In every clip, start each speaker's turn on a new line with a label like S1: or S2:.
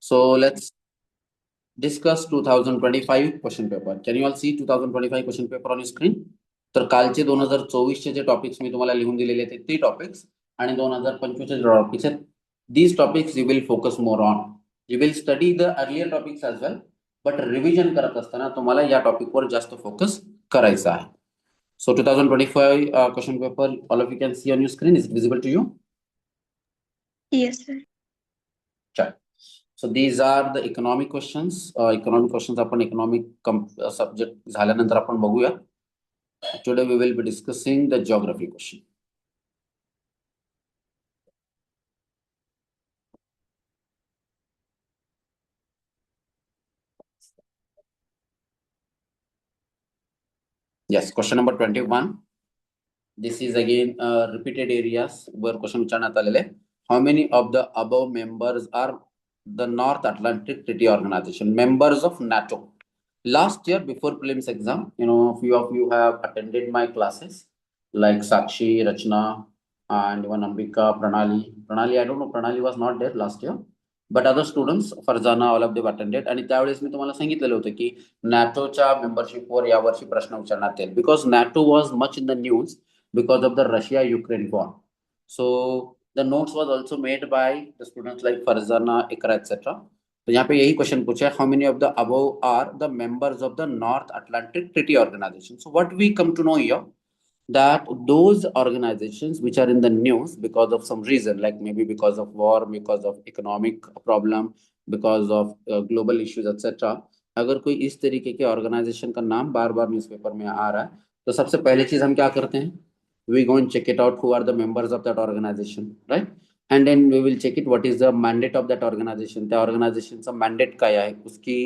S1: So let's discuss 2025 question paper. Can you all see 2025 question paper on your screen? तर कालचे 2024 चे जे topics मी तुम्हाला लिहून दिलेले आहेत ते टॉपिक्स आणि 2025 चे टॉपिक्स आहेत. These topics you will focus more on. You will study the earlier topics as well, but revision करत असताना तुम्हाला या टॉपिक वर जास्त फोकस करायचा आहे. So 2025 question paper, all of you can see on your screen. Is it visible to you?
S2: Yes, sir.
S1: Sure. So these are the economic questions. Economic questions आपण economic subject झाल्यानंतर आपण बघूया. Today we will be discussing the geography question. Yes, question number 21. This is again repeated areas where question विचारण्यात आलेले. How many of the above members are the North Atlantic Treaty Organization, members of NATO? Last year before prelims exam, few of you have attended my classes like Sakshi, Rachna, and even Ambika, Pranali. I don't know, Pranali was not there last year, but other students, Farzana, all of them attended. आणि त्यावेळेस मी तुम्हाला सांगितलेलं होतं की नॅटोच्या मेंबरशिपवर यावर्षी प्रश्न विचारण्यात येईल, because NATO was much in the news because of the Russia-Ukraine war. So the notes was also made by the students like Farzana, Ikra, etc. तो यहाँ पे यही क्वेश्चन पूछा है, how many of the above are the members of the North Atlantic Treaty Organization? So what we come to know here, that those organizations which are in the news because of some reason, like maybe because of war, because of economic problem, because of global issues, etc. अगर कोई इस तरीके के organisation का नाम बार बार newspaper में आ रहा है, तो सबसे पहले चीज हम क्या करते हैं, we go and check it out who are the members of that organization, right? And then we will check it what is the mandate of that organization, the organization चा mandate काय आहे, उसकी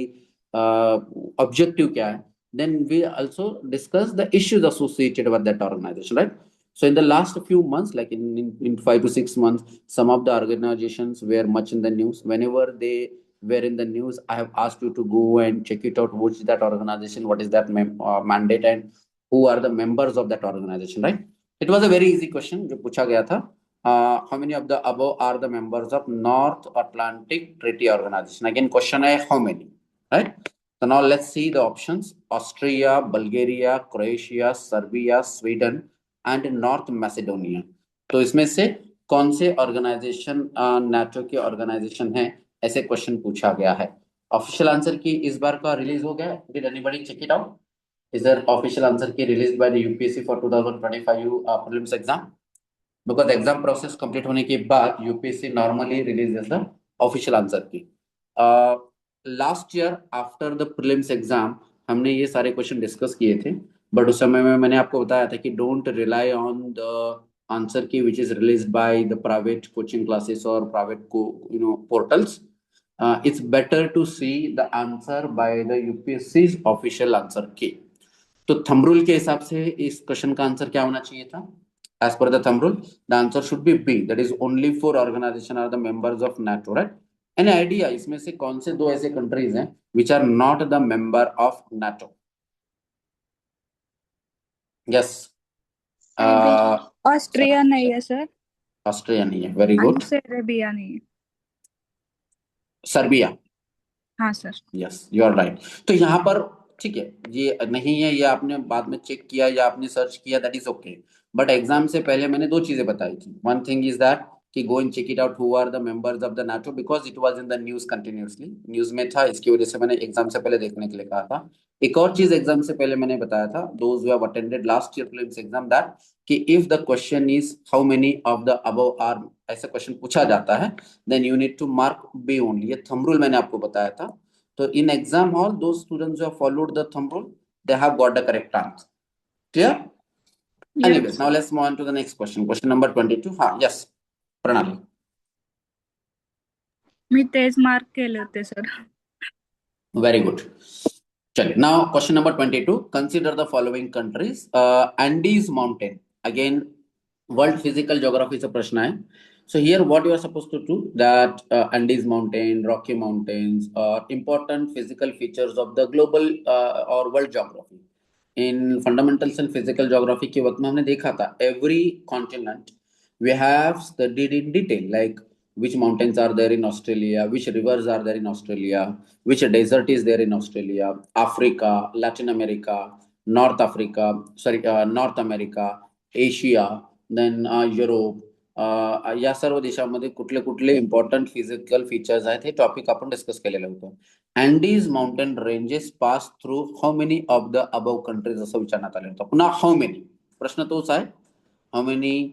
S1: objective क्या है. Then we also discuss the issues associated with that organization, right? So in the last few months, like in 5 to 6 months, some of the organizations were much in the news. Whenever they were in the news, I have asked you to go and check it out, which is that organization, what is that mandate, and who are the members of that organization, right? It was a very easy question जो पूछा गया था. How many of the above are the members of North Atlantic Treaty Organization? Again question है how many, right? So now let's see the options. Austria, Bulgaria, Croatia, Serbia, Sweden and North Macedonia. तो इसमें से कौन से organisation NATO के organisation है, ऐसे question पूछा गया है. ऑफिशियल आंसर की इस बार का रिलीज हो गया. Did anybody check it out? Is there official answer key released by the UPSC for 2025 prelims exam? Because exam process complete होने के बाद UPSC normally releases the official answer key. Last year after the prelims exam हमने ये सारे question discuss किए थे, but उस समय में मैंने आपको बताया था कि don't rely on the answer key which is released by the private coaching classes और private portals. It's better to see the answer by the UPSC's official answer key. तो थंब रूल के हिसाब से इस क्वेश्चन का answer क्या होना चाहिए था? As per the thumb rule, the answer should be B. That is only 4 organizations are the members of NATO, right? Any idea इसमें से कौन से दो ऐसे कंट्रीज हैं which are not the member of NATO? Yes.
S2: Austria नहीं है sir.
S1: Austria नहीं है. Very good.
S2: सर्बिया नहीं है.
S1: सर्बिया.
S2: हाँ sir.
S1: Yes, you are right. तो यहाँ पर ठीक है, ये नहीं है, ये आपने बाद में चेक किया या आपने सर्च किया, that is okay. But exam से पहले मैंने दो चीजें बताई थी. वन थिंग इज दैट कि go and check it out who are the members of the NATO, because it was in the news continuously, news में था, इसकी वजह से मैंने एग्जाम से पहले देखने के लिए कहा था. एक और चीज एग्जाम से पहले मैंने बताया था, those who have attended last year prelims exam, that कि if the question is how many of the above are, ऐसा क्वेश्चन पूछा जाता है, then you need to mark B only. ये थंब रूल मैंने आपको बताया था. So in exam hall, those students who have followed the thumb rule, they have got the correct answer. Clear? Yes. Anyways, now let's move on to the next question. Question number 22. Yes, Pranali.
S2: Me Tej mark केले होते sir.
S1: Very good. Check. Now question number 22. Consider the following countries. Andes mountain. Again, World Physical Geography चा प्रश्न है. So here what you are supposed to do, that Andes mountain, Rocky mountains are important physical features of the global or world geography. In fundamentals and physical geography के वक्त में हमने देखा था every continent we have studied in detail, like which mountains are there in Australia, which rivers are there in Australia, which desert is there in Australia, Africa, Latin America, North America, Asia, then Europe. या सर्व देशामध्ये कुठले कुठले important physical features आहेत हे topic आपण discuss केलेलं होतं. Andes mountain ranges pass through how many of the above countries असं विचारण्यात आलं होतं. पुन्हा हाऊ मेनी प्रश्न तोच आहे, हाऊ मेनी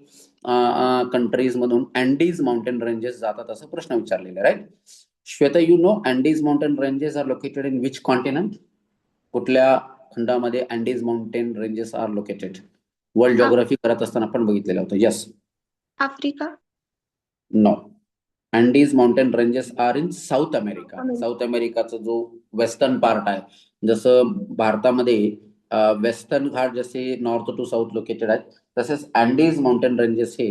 S1: कंट्रीज मधून अँडीज माउंटेन रेंजेस जातात असं प्रश्न विचारलेला, right. Shweta, you know Andes mountain ranges are located in which continent? कुठल्या खंडामध्ये Andes mountain ranges are located? World geography करत असताना आपण बघितलेलं होतं. Yes.
S3: Africa.
S1: No, Andes mountain ranges are in South America. South अमेरिकाचा जो वेस्टर्न पार्ट आहे, जसं भारतामध्ये वेस्टर्न घाट जसे नॉर्थ टू साऊथ लोकेटेड आहेत, तसेच अँडीज माउंटेन रेंजेस हे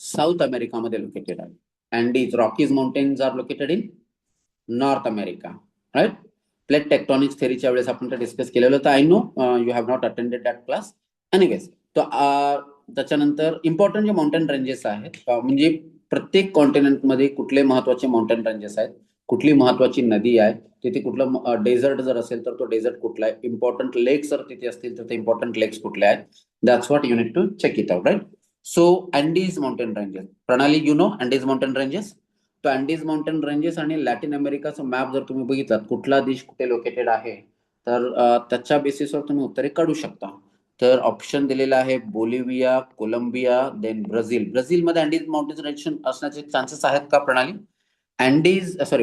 S1: साऊथ अमेरिकामध्ये लोकेटेड आहेत. Andes Rockies mountains are located in North America, right. Plate tectonics थेअरीच्या वेळेस आपण ते डिस्कस केलेलं होतं. I know you have not attended that class. Anyways, त्याच्यानंतर इम्पॉर्टंट जे माउंटेन रेंजेस आहेत, म्हणजे प्रत्येक कॉन्टिनेंटमध्ये कुठले महत्वाचे माउंटेन रेंजेस आहेत, कुठली महत्वाची नदी आहे, तिथे कुठलं डेझर्ट जर असेल तर तो डेझर्ट कुठला आहे, इम्पॉर्टंट लेक्स जर तिथे असतील तर ते इम्पॉर्टंट लेक्स कुठले आहेत, that's what you need to check it out, right. So Andes mountain ranges, Pranali you know Andes mountain ranges. तो अँडीज माउंटेन रेंजेस आणि लॅटिन अमेरिकाचा मॅप जर तुम्ही बघितलात, कुठला देश कुठे लोकेटेड आहे, तर त्याच्या बेसिसवर तुम्ही उत्तरे काढू शकता. तर ऑप्शन दिलेला आहे बोलिव्हिया, कोलंबिया, देन ब्राझील. ब्राझीलमध्ये अँडीज माउंटेन रेंज असण्याचे चान्सेस आहेत का Pranali?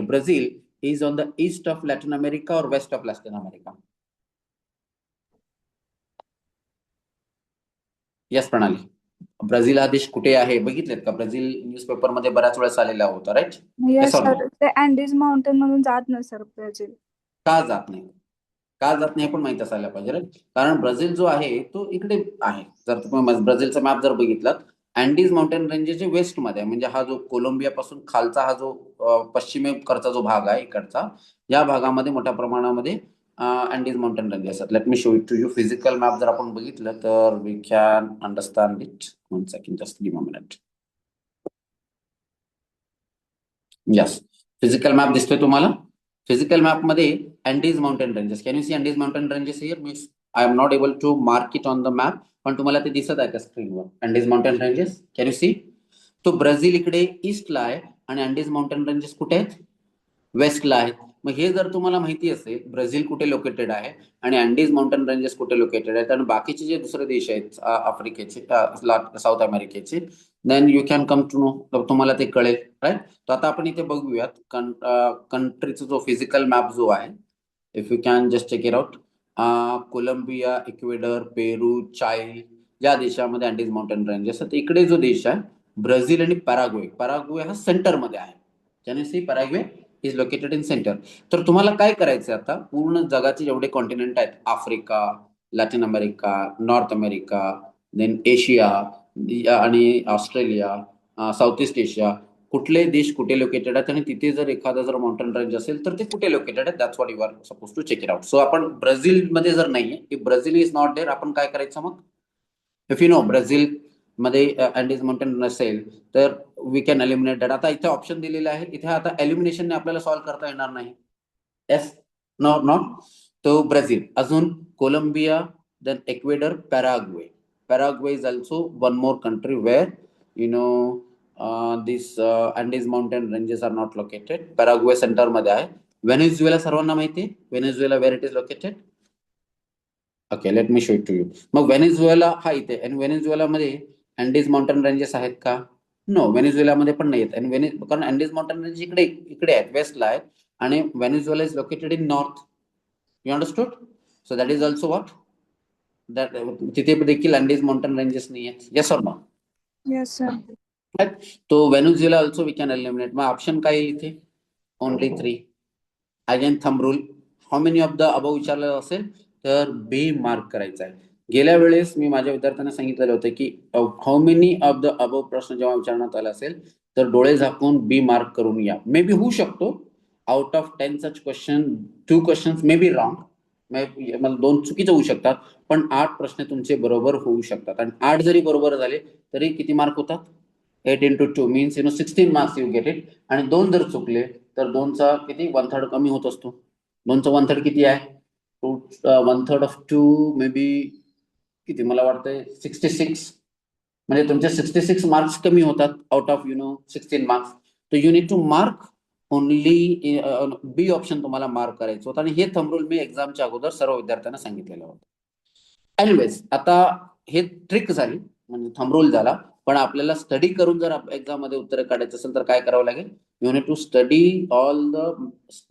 S1: Brazil is on the east of Latin America और west of Latin America? Yes Pranali, Brazil हा देश कुठे आहे बघितलेत का? ब्राझील न्यूजपेपर मध्ये बऱ्याच वेळेस आलेला होता, राईट.
S2: येस सर, ते अँडीज माउंटेन मधून जात नाही सर ब्राझील.
S1: का जात नाही? का जात नाही पण माहित असायला पाहिजे, राईट. कारण ब्राझील जो आहे तो इकडे आहे. जर तुम्ही ब्राझीलचा मॅप जर बघितलात, अँडीज माउंटेन रेंजेस वेस्ट मध्ये आहे, म्हणजे हा जो कोलंबिया पासून खालचा हा जो पश्चिमेकडचा जो भाग आहे इकडचा, या भागामध्ये मोठ्या प्रमाणामध्ये अँडीज माउंटेन रेंजेस असतात. Let me show it to you. Physical map जर आपण बघितलं तर we can understand it. 1 second, just give a minute. Yes, physical map दिसतोय तुम्हाला? फिजिकल मॅप मध्ये Andes mountain ranges, can you see Andes mountain ranges here? Means I am not able to mark it on the map, पण तुम्हाला ते दिसत आहे का स्क्रीनवर Andes mountain ranges? Can you सी? तो ब्राझील इकडे ईस्टला आहे आणि अँडीज माउंटेन रेंजेस कुठे आहेत? वेस्टला आहेत. मग हे जर तुम्हाला माहिती असेल ब्राझील कुठे लोकेटेड आहे आणि अँडीज माउंटेन रेंजेस कुठे लोकेटेड आहेत आणि बाकीचे जे दुसरे देश आहेत आफ्रिकेचे, साऊथ अमेरिकेचे, then you can come to know, तुम्हाला ते कळेल, राईट. तर आता आपण इथे बघूयात कंट्रीचा जो फिजिकल मॅप जो आहे, if you can just check it out. Colombia, Ecuador, Peru, Chile या देशामध्ये अँडीज माउंटेन रेंजेस आहेत. इकडे जो देश आहे ब्राझील आणि पॅराग्वे, पॅराग्वे हा सेंटर मध्ये आहे. Can you see? Paraguay is located in centre. तर तुम्हाला काय करायचं आता, पूर्ण जगाचे जेवढे कॉन्टिनेंट आहेत, Africa, Latin America, North America, then Asia आणि ऑस्ट्रेलिया, साऊथ ईस्ट एशिया, कुठले देश कुठे लोकेटेड आहेत आणि तिथे जर एखादा जर माउंटेन रेंज असेल तर ते कुठे लोकेटेड आहे, that's what you are suppose to check it out. So आपण ब्राझील मध्ये जर नाहीये, if Brazil is not there, आपण काय करायचं मग? इफ यू नो ब्राझील मध्ये अँडीज माउंटेन नसेल तर वी कॅन एलिमिनेट दॅट. आता इथे ऑप्शन दिलेले आहे, इथे आता एलिमिनेशनने आपल्याला सॉल्व्ह करता येणार नाही. Yes, no, not. तो ब्राझील, अजून Colombia, then Ecuador, Paraguay. Paraguay is also one more country where you know this Andes mountain ranges are not located. Paraguay center मध्ये आहे. व्हेनेझुएला सर्वांना माहिती आहे, Venezuela where it is located? Okay, let me show it to you. मग Venezuela हा इथे, आणि व्हेनेझुएला मध्ये अँडीज माउंटेन रेंजेस आहेत का? नो, व्हेनेझुएला मध्ये पण नाही आहेत. आणि कारण अँडीज माउंटेन रेंज इकडे इकडे आहेत, वेस्टला आहेत, आणि Venezuela is located in north. You understood? So that is also what, that तिथे देखील अँडीज माउंटेन रेंजेस नाही आहेत. Yes or no?
S2: Yes sir.
S1: Right. तो Venezuela also we can eliminate. मग ऑप्शन काय आहे इथे? Only 3. Again thumb rule, how many of the above विचारलं असेल तर बी मार्क करायचा आहे. गेल्या वेळेस मी माझ्या विद्यार्थ्यांना सांगितलेलं होतं की हाऊ मेनी ऑफ द अबव प्रश्न जेव्हा विचारण्यात आला असेल तर डोळे झाकून बी मार्क करून या. मे बी होऊ शकतो out of 10 such question 2 questions may be wrong, मला 2 चुकीचे होऊ शकतात, पण 8 प्रश्न तुमचे बरोबर होऊ शकतात. आणि 8 जरी बरोबर झाले तरी किती मार्क होतात? 8 into 2 means 16 marks you get it. आणि 2 जर चुकले तर 2चा किती 1/3 कमी होत असतो. 2चा 1/3 किती आहे? 1/3 of 2 मे बी किती मला वाटतंय 66. म्हणजे तुमचे 66 मार्क्स कमी होतात आउट ऑफ 16 मार्क्स. तर you need to mark only B option तुम्हाला मार्क करायचं होतं. आणि हे थंब रूल मी एक्झामच्या अगोदर सर्व विद्यार्थ्यांना सांगितलेलं होतं. एनिवेज आता हे ट्रिक झाली म्हणजे थंब रूल झाला. पण आपल्याला स्टडी करून जर एक्झाम मध्ये उत्तर काढायचं असेल तर काय करावं लागेल? You need to study all the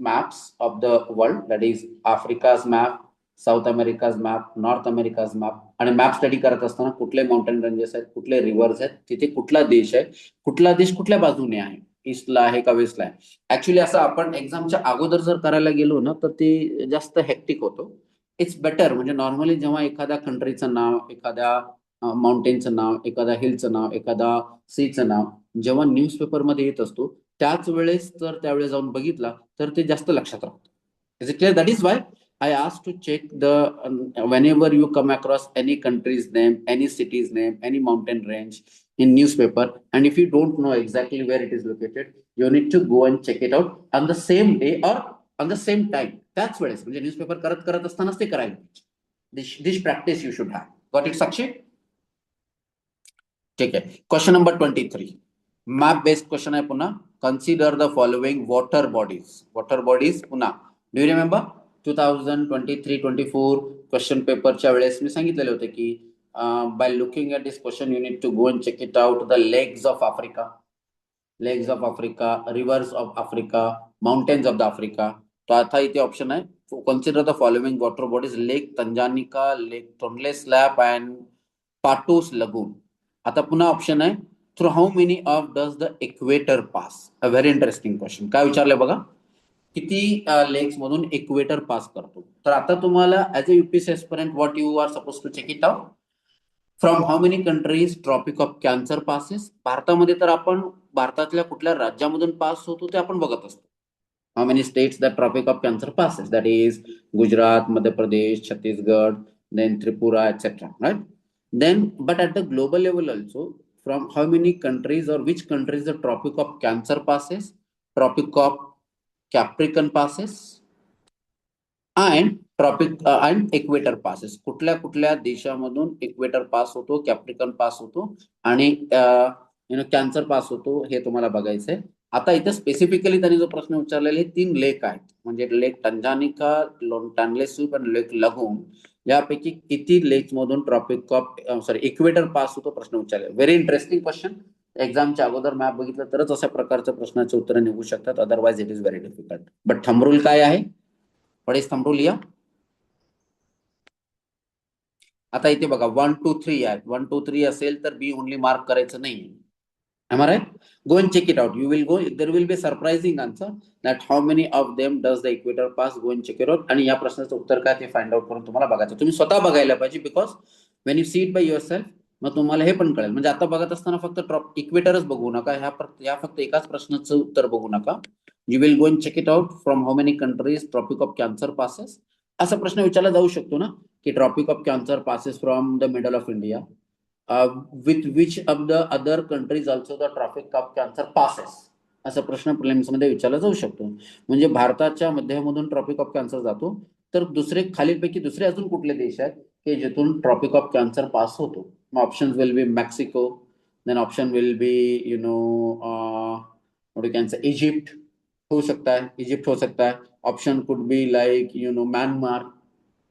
S1: maps of the world, that is Africa's map, South America's map, North America's map. आणि मॅप स्टडी करत असताना कुठले माउंटेन रेंजेस आहेत, कुठले रिव्हर्स आहेत, तिथे कुठला देश आहे, कुठला देश कुठल्या बाजूने आहे, ईस्टला आहे का वेस्टला आहे. ऍक्च्युली असं आपण एक्झामच्या अगोदर जर करायला गेलो ना तर ते जास्त हेक्टिक होतो. इट्स बेटर म्हणजे नॉर्मली जेव्हा एखाद्या कंट्रीचं नाव, एखाद्या माउंटेनचं नाव, एखाद्या हिलचं नाव, एखादा सीचं नाव जेव्हा न्यूजपेपरमध्ये येत असतो त्याच वेळेस जर त्यावेळेस जाऊन बघितला तर ते जास्त लक्षात राहतं. Is it clear? That is Y I asked to check whenever you come across any country's name, any city's name, any mountain range in newspaper, and if you don't know exactly where it is located, you need to go and check it out on the same day or on the same time. त्याच वेळेस म्हणजे newspaper करत असतानाच ते करायला. This practice you should have. Got it, Sakshi? ठीक आहे. Question number 23 map based question आहे. पुन्हा consider the following water bodies. Water bodies पुन्हा डू यू रिमेंबर 2023-24 क्वेश्चन पेपरच्या वेळेस मी सांगितलेले होते की by looking at this question you need to go and check it out. The legs of Africa, legs of Africa, rivers of Africa, mountains of the Africa. तो आता इथे option आहे consider the following water bodies. Lake तंजानिका, lake Tonle Sap and Patos lagoon. आता पुन्हा option आहे through how many of does the equator pass. A very interesting question. काय विचारलंय बघा, किती लेक्स मधून इक्वेटर पास करतो. तर आता तुम्हाला as a UPSC aspirant what you are suppose to check it out. From how many countries tropic of cancer passes. भारतामध्ये तर आपण भारतातल्या कुठल्या राज्यामधून पास होतो ते आपण बघत असतो. How many states that tropic of cancer passes, that is Gujarat, Madhya Pradesh, Chhattisgarh, then Tripura etcetera, right. Then, but at the global level also, from how many countries or which countries the Tropic of Cancer passes, Tropic of Capricorn passes, and and Equator passes. कुठल्या कुठल्या देशामधून equator pass होतो, कॅप्रिकन पास होतो आणि cancer pass होतो हे तुम्हाला बघायचंय. आता इथे स्पेसिफिकली त्यांनी जो प्रश्न विचारलेला हे 3 लेक आहेत म्हणजे लेक टंजानिका, टॉनले स्लॅप आणि लेक लगून. यापैकी किती लेक्स मधून ट्रॉपिक ऑफ इक्वेटर पास होतो प्रश्न विचारले. Very interesting question. एक्झामच्या अगोदर मॅप बघितलं तरच अशा प्रकारच्या प्रश्नाचे उत्तर निघू शकतात. Otherwise it is very difficult. But thumb rule काय आहे? व्हॉट इज थंब रूल या? आता इथे बघा 1, 2, 3 आहे. 1, 2, 3 असेल तर बी ओनली मार्क करायचं नाही. Am I right? Go and check it out. You will go. There will be a surprising answer that how many of them does the equator pass. Go and check it out. आणि या प्रश्नाचं उत्तर काय ते find out करून तुम्हाला बघायचं. तुम्ही स्वतः बघायला पाहिजे because when you see it by yourself मग तुम्हाला हे पण कळेल. म्हणजे आता बघत असताना फक्त इक्वेटरच बघू नका. ह्या फक्त एकाच प्रश्नाचं उत्तर बघू नका. You will go and check it out from how many countries tropic of cancer passes. असा प्रश्न विचारला जाऊ शकतो ना की tropic of cancer passes from the middle of India. With which of the other countries also the tropic of cancer passes. असा प्रश्न prelims मध्ये विचारला जाऊ शकतो. म्हणजे भारताच्या मध्यामधून ट्रॉपिक ऑफ कॅन्सर जातो तर खालीलपैकी दुसरे अजून कुठले देश आहेत की जिथून ट्रॉपिक ऑफ कॅन्सर पास होतो. मग option will be Mexico, then option will be Egypt हो सकता है, इजिप्ट हो सकता है. Option could be like Myanmar.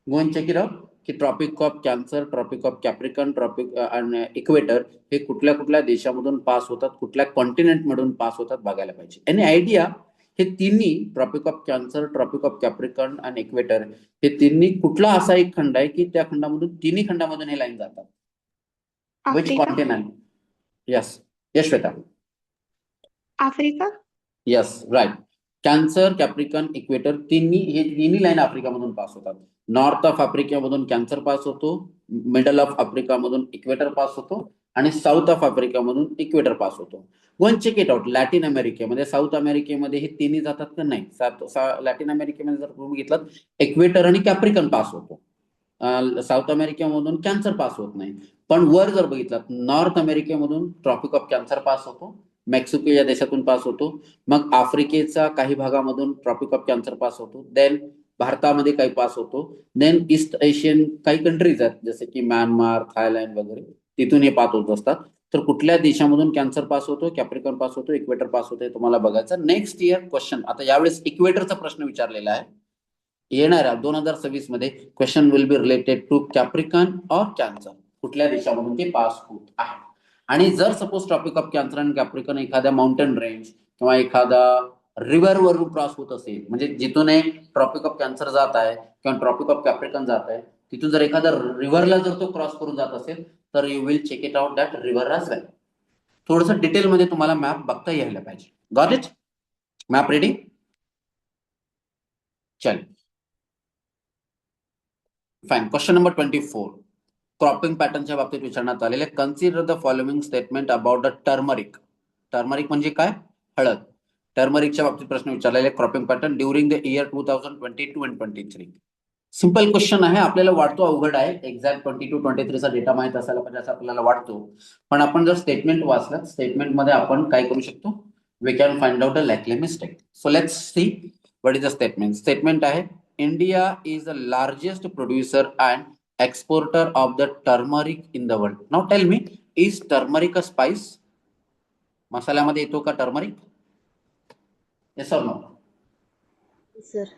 S1: Go and check it out की tropic of cancer, tropic of capricorn, tropic आणि इक्वेटर हे कुठल्या कुठल्या देशामधून पास होतात, कुठल्या कॉन्टिनेंट मधून पास होतात बघायला पाहिजे. Any idea? हे तिन्ही tropic of cancer, tropic of capricorn आणि इक्वेटर हे तिन्ही कुठला असा एक खंड आहे की त्या खंडामधून तिन्ही खंडामधून हे लाईन जातात. Which continent? Yes yes Shweta.
S3: Africa.
S1: Yes right. Cancer, capricorn, equator तिन्ही लाईन आफ्रिकामधून पास होतात. नॉर्थ ऑफ आफ्रिकेमधून कॅन्सर पास होतो, मिडल ऑफ आफ्रिकामधून इक्वेटर पास होतो आणि साऊथ ऑफ आफ्रिकामधून इक्वेटर पास होतो. One check it out. Latin अमेरिकेमध्ये, साऊथ अमेरिकेमध्ये हे तिन्ही जातात का नाही? लॅटिन अमेरिकेमध्ये जर तुम्ही घेतलात इक्वेटर आणि कॅप्रिकन पास होतो. साऊथ अमेरिकेमधून कॅन्सर पास होत नाही. पण वर जर बघितलं north अमेरिकेमधून tropic of cancer pass होतो, मेक्सिको या देशातून पास होतो, मग आफ्रिकेचा काही भागामधून ट्रॉपिक ऑफ कॅन्सर पास होतो, देन भारतामध्ये काही पास होतो, देन ईस्ट एशियन काही कंट्रीज आहेत जसे की म्यानमार, थायलंड वगैरे, तिथून हे पास होत असतात. तर कुठल्या देशामधून कॅन्सर पास होतो, कॅप्रिकॉर्न पास होतो, इक्वेटर पास होतो, हे तुम्हाला बघायचं. नेक्स्ट इयर क्वेश्चन, आता यावेळेस इक्वेटरचा प्रश्न विचारलेला आहे. येणाऱ्या 2026 मध्ये question will be related to capricorn और कॅन्सर, कुठल्या देशामधून ते पास होत आहे. आणि जर सपोज टॉपिक ऑफ कॅन्सर आणि कॅप्रिकॉर्न एखाद्या माउंटेन रेंज किंवा एखादा रिव्हर वरून क्रॉस होत असेल, म्हणजे जिथून ट्रॉपिक ऑफ कॅन्सर जात आहे किंवा ट्रॉपिक ऑफ कॅप्रिकॉर्न जात आहे, तिथून जर एखादा रिव्हरला जर तो क्रॉस करून जात असेल तर you will check it out that river as well. थोडंसं डिटेलमध्ये तुम्हाला मॅप बघता यायला पाहिजे. Got it? Map ready? चल फाईन. क्वेश्चन नंबर 24 क्रॉपिंग पॅटर्नच्या बाबतीत विचारण्यात आलेले. Consider the following statement about the turmeric. Turmeric म्हणजे काय? हळद. टर्मरिकच्या बाबतीत प्रश्न विचारलेले. Cropping pattern during the year 2022 and 23. Simple question आहे. आपल्याला वाटतो अवघड आहे, एक्झॅक्ट 22-23 चा डेटा माहित असायला पाहिजे असं आपल्याला वाटतो, पण आपण जर स्टेटमेंट वाचलं, स्टेटमेंट मध्ये आपण काय करू शकतो, we can find out a likely mistake. So let's see what is the statement. Statement आहे India is the largest producer and exporter of the turmeric in the world. Now tell me, is turmeric a spice? मसाल्यामध्ये येतो का turmeric? Yes or no?
S4: Sir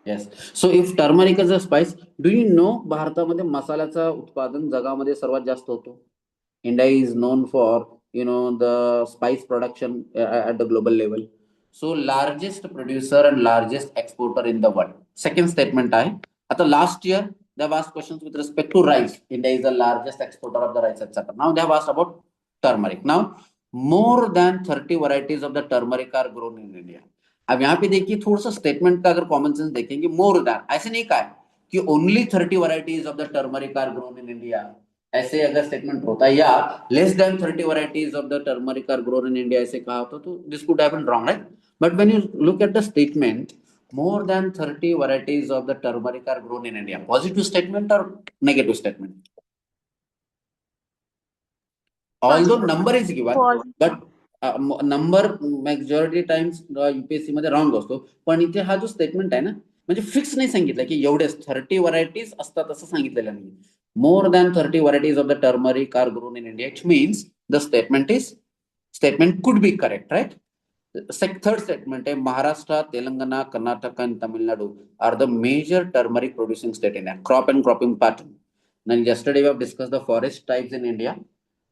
S1: Yes. So if turmeric is a spice, do you know भारतामध्ये मसाल्याचं उत्पादन जगामध्ये सर्वात जास्त होतो. India is known for the spice production at the global level. So largest producer and largest exporter in the world. Second statement आहे. आता last year they have asked questions with respect to rice. India is the largest exporter of the rice, etc. Now they have asked about turmeric. Now more than 30 varieties of the turmeric are grown in India. अब यहाँ पे देखिए थोड़ा सा statement का अगर common sense देखेंगे, more than, ऐसे नहीं कहा कि only 30 varieties of the turmeric are grown in India, ऐसे अगर स्टेटमेंट होता है, या less than 30 varieties of the turmeric are grown in India ऐसे कहा होता, तो this could have been wrong, right? But when you look at the statement, more than 30 varieties of the turmeric are grown in India, positive statement or negative statement? Although number is given, but number majority times UPSC मध्ये wrong असतो, पण इथे हा जो statement आहे ना, म्हणजे fix नाही सांगितलं की एवढेच 30 व्हरायटीज असतात असं सांगितलेलं नाही. More than 30 varieties of the turmeric are grown in India. It means the statement could be correct, right? Third statement आहे Maharashtra, Telangana, Karnataka and Tamil Nadu are the major turmeric producing state in India. Crop and cropping pattern. Now yesterday we have discussed the forest types in India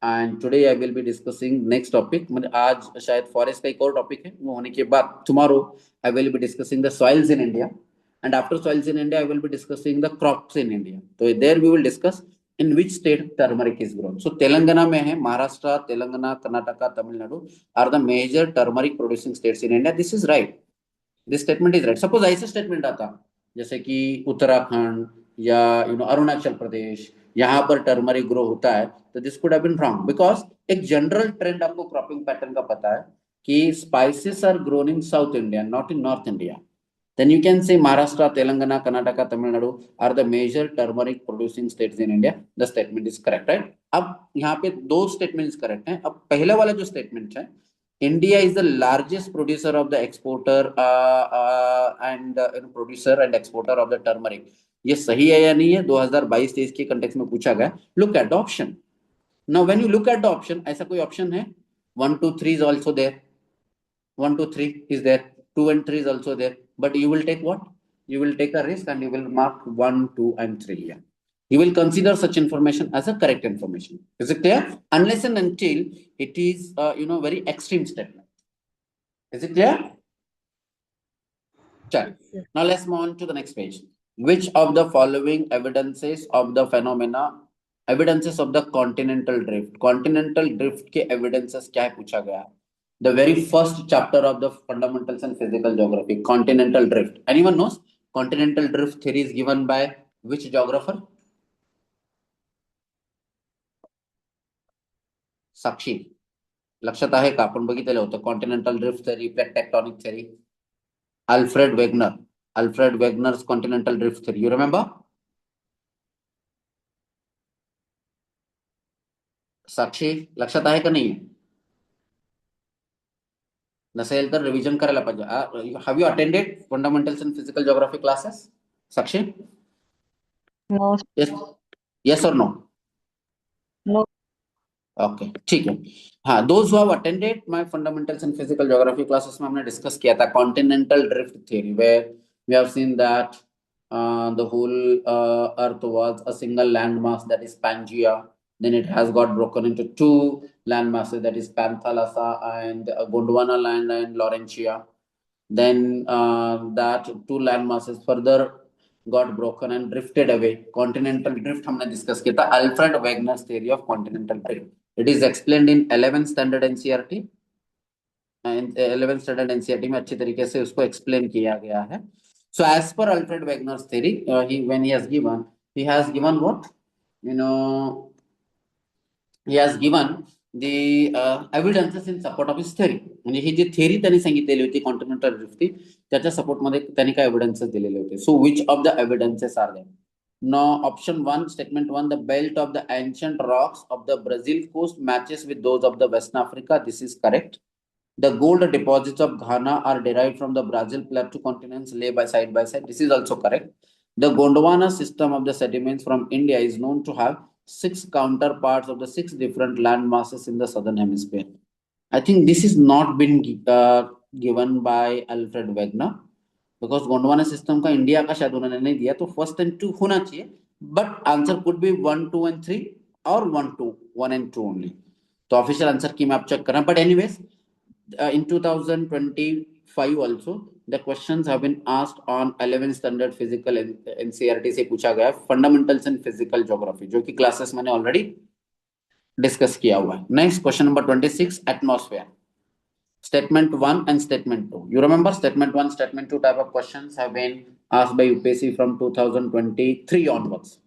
S1: and today I will be discussing next topic. मतलब आज शायद forest का एक और topic है, वो होने के बाद tomorrow I will be discussing the soils in India and after soils in India I will be discussing the crops in India. So there we will discuss in which state turmeric is grown. So Telangana में है, Maharashtra, Telangana, Karnataka, Tamil Nadu are the major turmeric producing states in India. This is right. This statement is right. Suppose ऐसे statement आता जैसे कि उत्तराखंड या अरुणाचल प्रदेश, यहाँ पर turmeric grow होता है, तो this could have been wrong, because एक जनरल ट्रेंड आपको क्रॉपिंग पैटर्न का पता है कि spices are grown in south India, not in north India. Then you can say Maharashtra, Telangana, Karnataka, Tamil Nadu are the major turmeric producing states in India. The statement is correct, right? अब यहाँ पे दो statements correct हैं. अब पहला वाला जो statement है, India is the largest producer of the exporter and producer and exporter of the turmeric. ये सही है या नहीं है 2022-23 के कंटेक्स्ट में पूछा गया. Look at the option. Now when you look at the option, ऐसा कोई option है? 1, 2, 3 is also there. 1, 2, 3 is there. 2 and 3 is also there. But you will take what? You will take a risk and you will mark 1, 2 and 3 here. You will consider such information as a correct information. Is it clear? Unless and until it is very extreme statement. Is it clear? Sure. Now let's move on to the next page. Which of the following evidences of the continental drift? Continental drift के evidences क्या है पूछा गया? The very first chapter of the fundamentals and physical geography, continental drift. Anyone knows? Continental drift theory is given by which geographer? साक्षी, लक्षात आहे का? आपण बघितलेलं होतं continental drift theory, plate tectonic theory. Alfred Wegener. Alfred Wegener's continental drift theory. You remember? Sakshi लक्षात आहे का नाही? नसेल तर रिव्हिजन करायला पाहिजे. Have you attended fundamentals in physical geography classes? Sakshi,
S4: No,
S1: yes yes और नो?
S4: no,
S1: ओके, ठीक है. हाँ, those who have attended my fundamentals in physical geography classes में हमने डिस्कस किया था continental drift theory, where we have seen that the whole earth was a single land mass, that is Pangaea. Then it has got broken into two land masses, that is Panthalassa and Gondwana land and Laurentia. Then that two land masses further got broken and drifted away. Continental drift हमने discuss किया था, Alfred Wegener's theory of continental drift. It is explained in 11th standard NCERT. 11th standard NCERT में अच्छी तरीके से उसको explain किया गया है. So as per Alfred Wegener's theory, when he has given what? He has given the evidences in support of his theory. म्हणजे ही जी theory त्यांनी सांगितलेली होती continental drift ची, त्याच्या support मध्ये त्यांनी काय evidences दिलेले होते. So which of the evidences are there? Now option 1, statement 1, the belt of the ancient rocks of the Brazil coast matches with those of the West Africa. This is correct. The gold deposits of Ghana are derived from the Brazil plateau continents lay by side. This is also correct. The Gondwana system of the sediments from India is known to have 6 counterparts of the 6 different land masses in the southern hemisphere. I think this is not been given by Alfred Wegener, because Gondwana system का India का शायद उन्होंने नहीं दिया, तो first and 2 होना चाहिए, but answer could be 1, 2 and 3 और 1 and 2 only. तो ऑफिशियल आंसर की मैं आप चेक कर रहा हूं, but anyways in 2025 also the questions have been asked on 11th standard physical NCERT से पूछा गया फंडामेंटल्स इन फिजिकल ज्योग्राफी, जो कि क्लासेस मैंने ऑलरेडी डिस्कस किया हुआ है. Next question number 26, atmosphere. Statement 1 and statement 2. You remember statement 1, statement 2 type of questions have been asked by UPSC from 2023 onwards.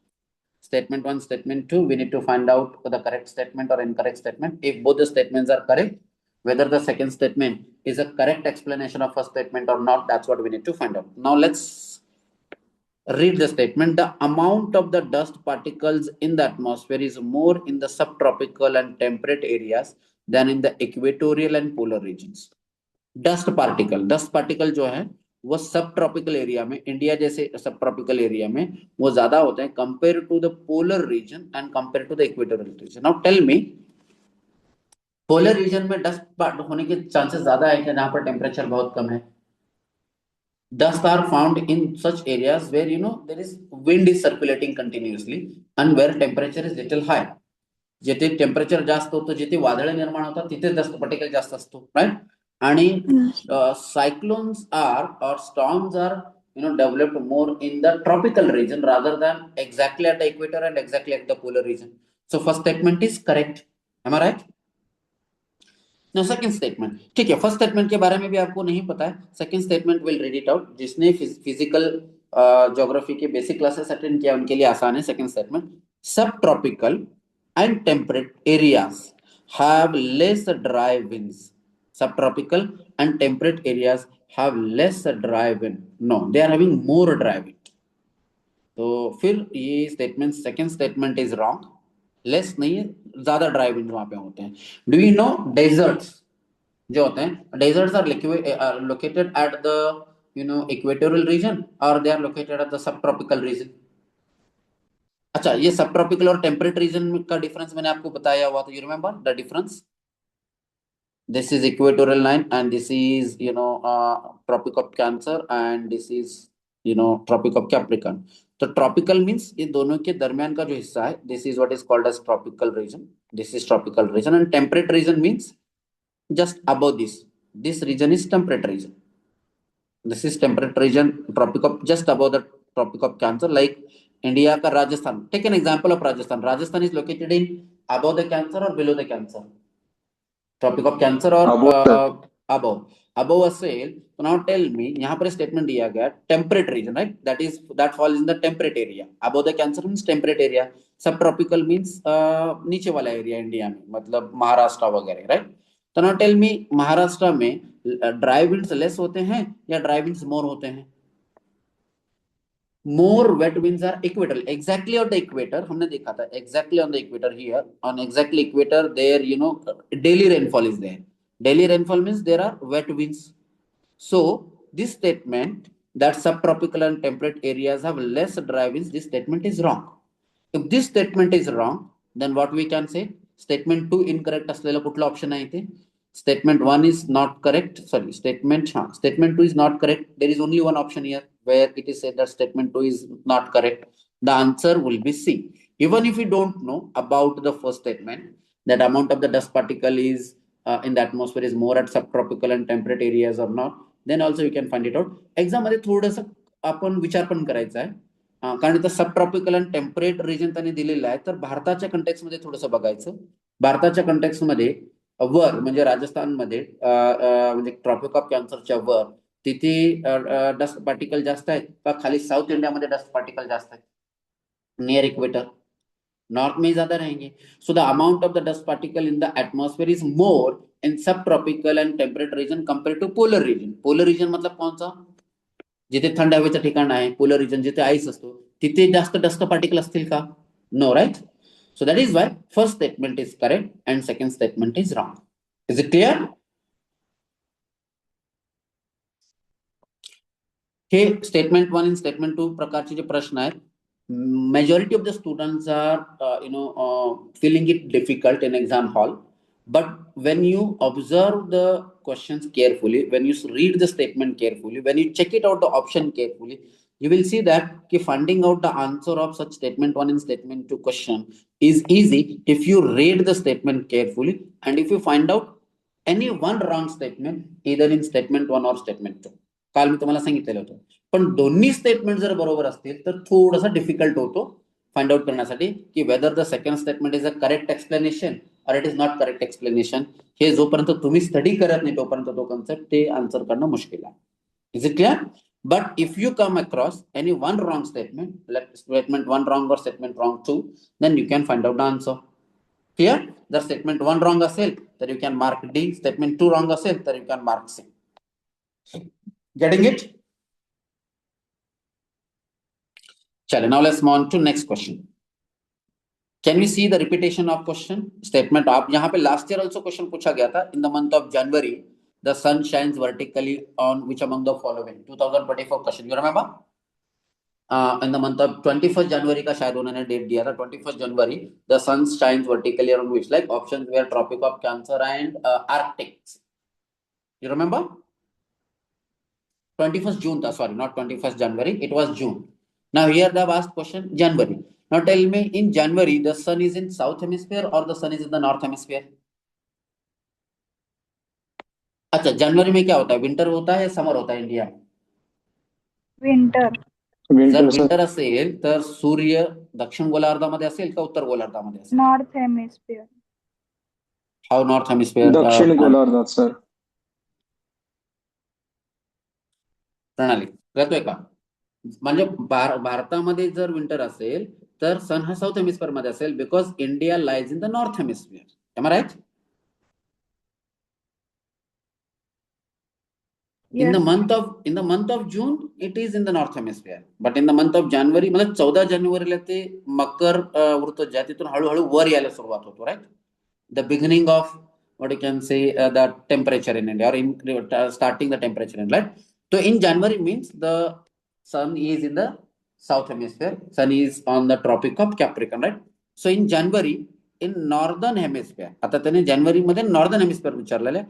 S1: Statement 1, statement 2, we need to find out the correct statement or incorrect statement. If both the statements are correct, whether the second statement is a correct explanation of first statement or not, that's what we need to find out. Now let's read the statement. The amount of the dust particles in the atmosphere is more in the subtropical and temperate areas than in the equatorial and polar regions. Dust particle जो है वो सब tropical area में, India जैसे सब tropical area में वो ज्यादा होते हैं compare to the polar region and compare to the equatorial region. Now tell me, polar region में डस्ट होने के चांसेस ज्यादा है कि जहां पर टेम्परेचर बहुत कम है? Dust are found in such areas where there is wind is circulating continuously and where temperature is little high. जिथे टेम्परेचर जास्त होतं, जिथे वादळे निर्माण होतात, तिथे डस्ट पार्टिकल जास्त असतो, राईट? आणि cyclones are or storms are developed more in the tropical region rather than exactly at the equator and exactly at the polar region. So first statement is correct. Am I right? Now second statement, ठीक है, first statement के बारे में भी आपको नहीं पता है, second statement will read it out. जिसने फिजिकल ज्योग्राफी के बेसिक क्लासेस अटेंड किया उनके लिए आसान है. सेकंड स्टेटमेंट, सब tropical and temperate areas have less dry winds. Subtropical and temperate areas have less dry wind. No, they are having more dry wind. तो फिर ये statement, second statement is wrong. Less नहीं है, ज्यादा dry wind वहां पे होते हैं. डू यू नो डेजर्ट्स जो होते हैं, deserts are located at the equatorial region और they are located at the sub tropical region. अच्छा, ये सब ट्रॉपिकल और टेम्परेट रीजन का डिफरेंस मैंने आपको बताया हुआ, तो you remember the difference. This is equatorial line and this is tropic of cancer and this is tropic of capricorn. तो ट्रॉपिकल मींस ये दोनों के दरमियान का जो हिस्सा है, this is what is called as tropical region. This is tropical region and temperate region means just above this region is temperate region. This is temperate region, tropic of just above the tropic of cancer, like India का Rajasthan. Take an example of Rajasthan. Rajasthan is located in above the cancer or below the cancer? Tropic of cancer or above असेल. So now tell me, यहाँ पर statement दिया गया temperate region, right? That falls in the temperate area. Above the cancer means temperate area. Subtropical means नीचे वाला area India में, मतलब महाराष्ट्र वगैरह, राइट? तो now tell me, महाराष्ट्र में ड्राई विंड्स लेस होते हैं या ड्राई विंड्स मोर होते हैं? more wet winds are equatorial, exactly on the equator. हमने देखा था exactly on the equator here, on exactly equator there, daily rainfall is there. Daily rainfall means there are wet winds. So this statement that subtropical and temperate areas have less dry winds, this statement is wrong. If this statement is wrong, then what we can say? Statement 2 incorrect असलेला कुठला option आहे ते? Statement 1 is not correct. Sorry, statement 2 is not correct. There is only one option here where it is said that statement 2 is not correct. The answer will be C. Even if you don't know about the first statement, that amount of the dust particle is in the atmosphere is more at subtropical and temperate areas or not, then also you can find it out. Exam मध्ये थोडंसं आपण विचार पण करायचा आहे, कारण इथं subtropical आणि टेम्परेट रिजन त्यांनी दिलेलं आहे. तर भारताच्या कंटेक्स्ट मध्ये थोडंसं बघायचं. भारताच्या कंटेक्स्ट मध्ये वर म्हणजे राजस्थानमध्ये म्हणजे ट्रॉपिक ऑफ कॅन्सरच्या वर तिथे डस्ट पार्टिकल जास्त आहेत का खाली साउथ इंडियामध्ये डस्ट पार्टिकल जास्त आहेत? नियर इक्वेटर नॉर्थ में ज्यादा रहेंगे. So the amount of the dust particle in the atmosphere is more in sub tropical and temperate region compared to polar region. Polar region मतलब कोणचा? जिथे थंड हवेचं ठिकाण आहे, पोलर रिजन जिथे आईस असतो, तिथे जास्त डस्ट पार्टिकल असतील का? No, right? So that is why first statement is correct and second statement is wrong. Is it clear? हे statement 1 and statement 2 प्रकारचे जे प्रश्न आहेत, majority of the students are feeling it difficult in exam hall, but when you observe the questions carefully, when you read the statement carefully, when you check it out the option carefully, you will see that finding out the answer of such statement 1 and statement 2 question is easy if you read the statement carefully and if you find out any one wrong statement either in statement 1 or statement 2. काल मी तुम्हाला सांगितलेलं होतं, पण दोन्ही statement जर बरोबर असतील तर थोडासा डिफिकल्ट होतो फाइंड आउट करण्यासाठी की whether the second statement is a correct explanation और it is not correct explanation. हे जोपर्यंत तुम्ही स्टडी करत नाही तोपर्यंत तो कन्सेप्ट ते आन्सर करणं मुश्किल आहे. Is it clear? But if you come across any one wrong statement, like statement 1 wrong or statement wrong 2, then you can find out the answer. Clear? The statement 1 wrong असेल तर you can mark D, statement 2 wrong असेल तर you can mark C. Getting it? चलो, now let's move on to next question. Can we see the repetition of question? Statement आप यहाँ पे last year also question पूछा गया था. In the month of January, the sun shines vertically on which among the following? 2024 question. You remember? In the month of 21st January का शायद उन्होंने date दिया था. 21st January, the sun shines vertically on which? Like options were Tropic of Cancer and Arctic. You remember? 21st June, sorry, not 21st January. It was June. Now here they have asked question January. Now tell me, in January the sun is in south hemisphere or the sun is in the north hemisphere? अच्छा, जनवरी में क्या होता है? Winter होता है, summer होता है India?
S2: Winter.
S1: जर विंटर असेल तर सूर्य दक्षिण गोलार्धामध्ये असेल का उत्तर गोलार्धामध्ये असेल?
S2: North hemisphere.
S1: How north hemisphere?
S5: दक्षिण गोलार्धात सर.
S1: प्रणाली कळतोय का? म्हणजे भारतामध्ये जर विंटर असेल तर सन हा साऊथ हेमिस्फियर मध्ये असेल because India lies in the north hemisphere. Am I right? In the month of June, it is in the north hemisphere, but in the month of January, मतलब 14 जानेवारीला ते मकर वृत्त ज्या तिथून हळूहळू वर यायला सुरुवात होतो, right? The beginning of what you can say the temperature in India or starting the temperature in, right? So in January means the sun is in the south hemisphere, sun is on the tropic of Capricorn, right? So in January in northern hemisphere, आता त्याने जानेवारी मध्ये northern hemisphere विचारलेलं आहे.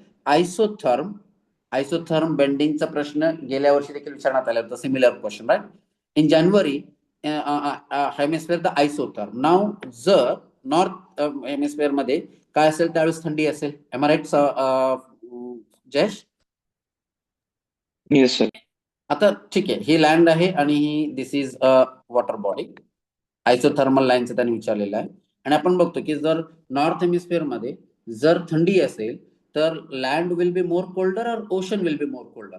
S1: आयसोथर्म बेंडिंगचा प्रश्न गेल्या वर्षी देखील विचारण्यात आला होता, similar question, right? In January hemisphere the isotherm. नाव जर नॉर्थ हेमिस्फियर मध्ये काय असेल त्यावेळेस थंडी असेल. Am I right Jayesh?
S5: Yes sir.
S1: आता ठीक आहे, ही लँड आहे आणि ही this is a water body. Isothermal लाईनचं त्यांनी विचारलेलं आहे आणि आपण बघतो की जर नॉर्थ हेमिस्फियर मध्ये जर थंडी असेल तर land will be more colder or ocean will be more colder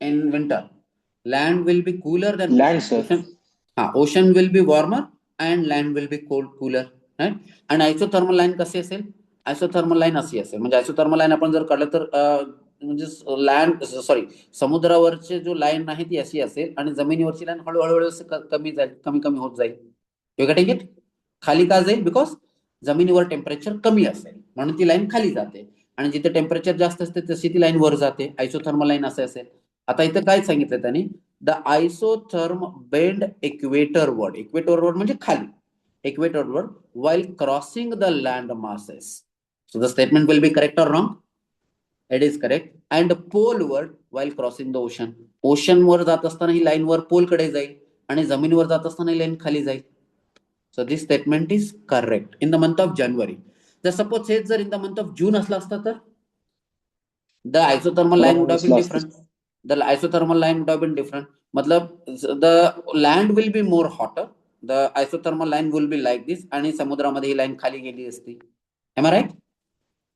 S1: in winter? Land will be cooler than
S5: Land, sir.
S1: ocean. Ocean will be warmer and land will be cooler, right? And isothermal line कशी असेल? Isothermal line अशी असेल. म्हणजे isothermal line आपण जर काढलं तर म्हणजे लँड सॉरी समुद्रावरची जो लाईन आहे ती अशी असेल आणि जमिनीवरची लाईन हळूहळू असं कमी जाईल, कमी कमी होत जाईल. You getting it? खाली का जाईल? बिकॉज जमिनीवर टेम्परेचर कमी असेल म्हणून ती लाईन खाली जाते आणि जिथे टेम्परेचर जास्त असते तशी ती लाईन वर जाते. आयसोथर्मल लाईन असं असेल. आता इथं काय सांगितलं त्यांनी? The isotherm bend equatorward. Equatorward म्हणजे खाली. Equatorward while crossing the land masses. So the statement will be correct or wrong? It is correct. And poleward while crossing the ocean. Ocean वर जात असताना ही लाईन वर पोल कडे जाईल आणि जमिनीवर जात असताना ही लाईन खाली जाईल. So this statement is correct in the month of January. जर suppose हेच जर in the month of June असला असता तर the isothermal line would have been different. The isothermal line would have been different. मतलब the land will be more hotter. The isothermal line will be like this आणि समुद्रामध्ये ही line खाली गेली असती. Am I right?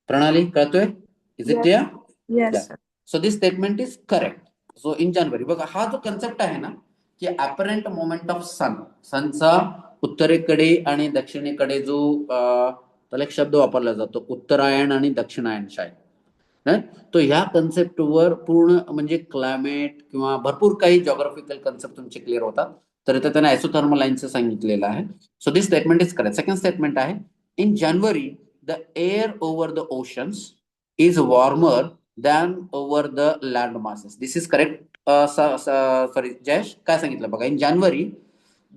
S1: प्रणाली कळतोय? Is it
S2: Yes.
S1: clear?
S2: Yes
S1: Yeah.
S2: Sir.
S1: So this statement is correct. So in January बघा हा जो concept आहे ना की apparent moment of sun, सनचा उत्तरेकडे आणि दक्षिणेकडे जो त्याला एक शब्द वापरला जातो उत्तरायण आणि दक्षिणायन शायद. तो ह्या कन्सेप्टवर पूर्ण म्हणजे क्लायमेट किंवा भरपूर काही जॉग्राफिकल कन्सेप्ट तुमचे क्लिअर होतात. तर इथे त्यांना आयसोथर्मल लाईनचं सांगितलेलं आहे. So this statement is correct. Second statement आहे in January the air over the oceans is warmer than over the land masses. This is correct. Sorry Jayesh काय सांगितलं बघा. In January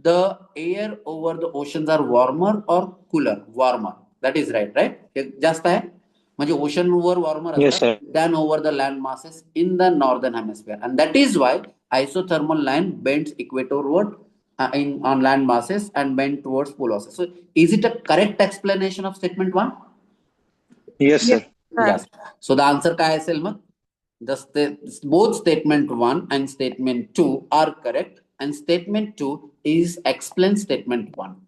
S1: the air over the oceans are warmer और cooler. Warmer. That is right. Right. जास्त आहे म्हणजे ocean वर warmer
S4: Yes,
S1: असतात
S4: sir.
S1: Than over the land masses in the northern hemisphere and that is Y isothermal line bends equatorward on land masses and bend towards polar. So is it a correct explanation of statement 1?
S4: Yes, sir.
S2: Sir.
S1: Yes. So the answer काय असेल मग? Both statement 1 and statement 2 are correct and statement 2 is explain statement 1.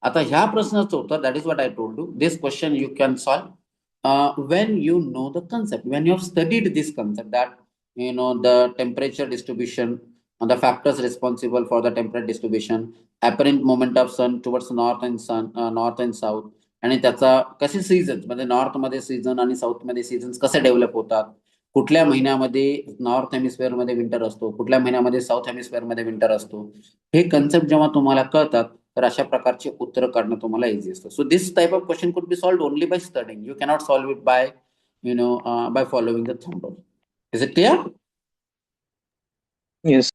S1: आता ह्या प्रश्नाचं उत्तर, that is what I told you. This question you can solve when you know the concept, when you have studied this concept, that you know the temperature distribution, the factors responsible for the temperature distribution, apparent moment of sun towards north and south, आणि त्याचा कसे seasons म्हणजे north मध्ये season आणि south मध्ये seasons कसे develop होतात, कुठल्या महिन्यामध्ये नॉर्थ हेमिस्फिअर मध्ये विंटर असतो, कुठल्या महिन्यामध्ये साऊथ हेमिस्फिअर मध्ये विंटर असतो, हे कन्सेप्ट जेव्हा तुम्हाला कळतात तर अशा प्रकारचे उत्तर काढणं तुम्हाला इझी असतं. So this type of question could be solved only by studying. You cannot solve it by by following the thumb rule. Is it clear?
S4: Yes.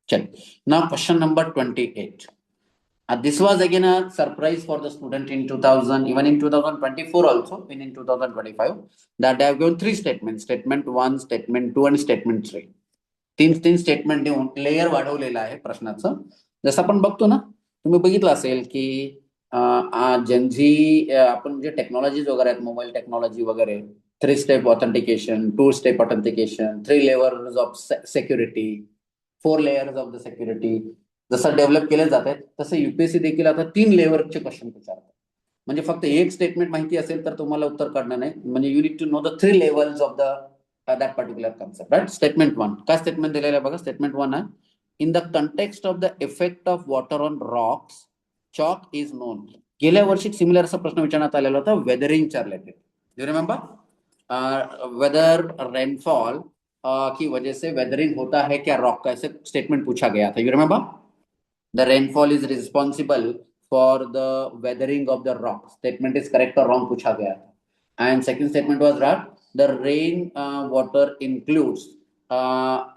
S1: Check. Now question number 28. This was again a surprise for the student in 2000, even in 2024 also, and in 2025, that they have given 3 statements. Statement 1, statement 2 and statement 3. तीन statement देऊन layer वाढवलेला आहे प्रश्नाचं. जसं आपण बघतो ना, तुम्ही बघितलं असेल की जनजी आपण जे टेक्नॉलॉजीज वगैरे आहेत, मोबाईल टेक्नॉलॉजी वगैरे, 3 step authentication, 2 step authentication, 3 layers of security, 4 layers of the security जसं डेव्हलप केले जात आहेत तसं युपीएससी देखील आता 3 लेवलचे क्वेश्चन विचारतात. म्हणजे फक्त एक स्टेटमेंट माहिती असेल तर तुम्हाला उत्तर काढणं नाही, म्हणजे you need to know the 3 levels of the that particular concept. Right? Statement 1. काय स्टेटमेंट दिलेलं आहे बघा. स्टेटमेंट 1 आहे in the context of the effect of water on rocks chalk is known. गेल्या वर्षी सिमिलर असा प्रश्न विचारण्यात आलेला होता वेदरिंगच्या related. You remember weather rainfall की वजह से वेदरिंग होता है क्या रॉक का, ऐसे स्टेटमेंट पूछा गया था. You remember the rainfall is responsible for the weathering of the rock. Statement is correct और रॉन्ग पूछा गया था. And second statement was right. The rain water includes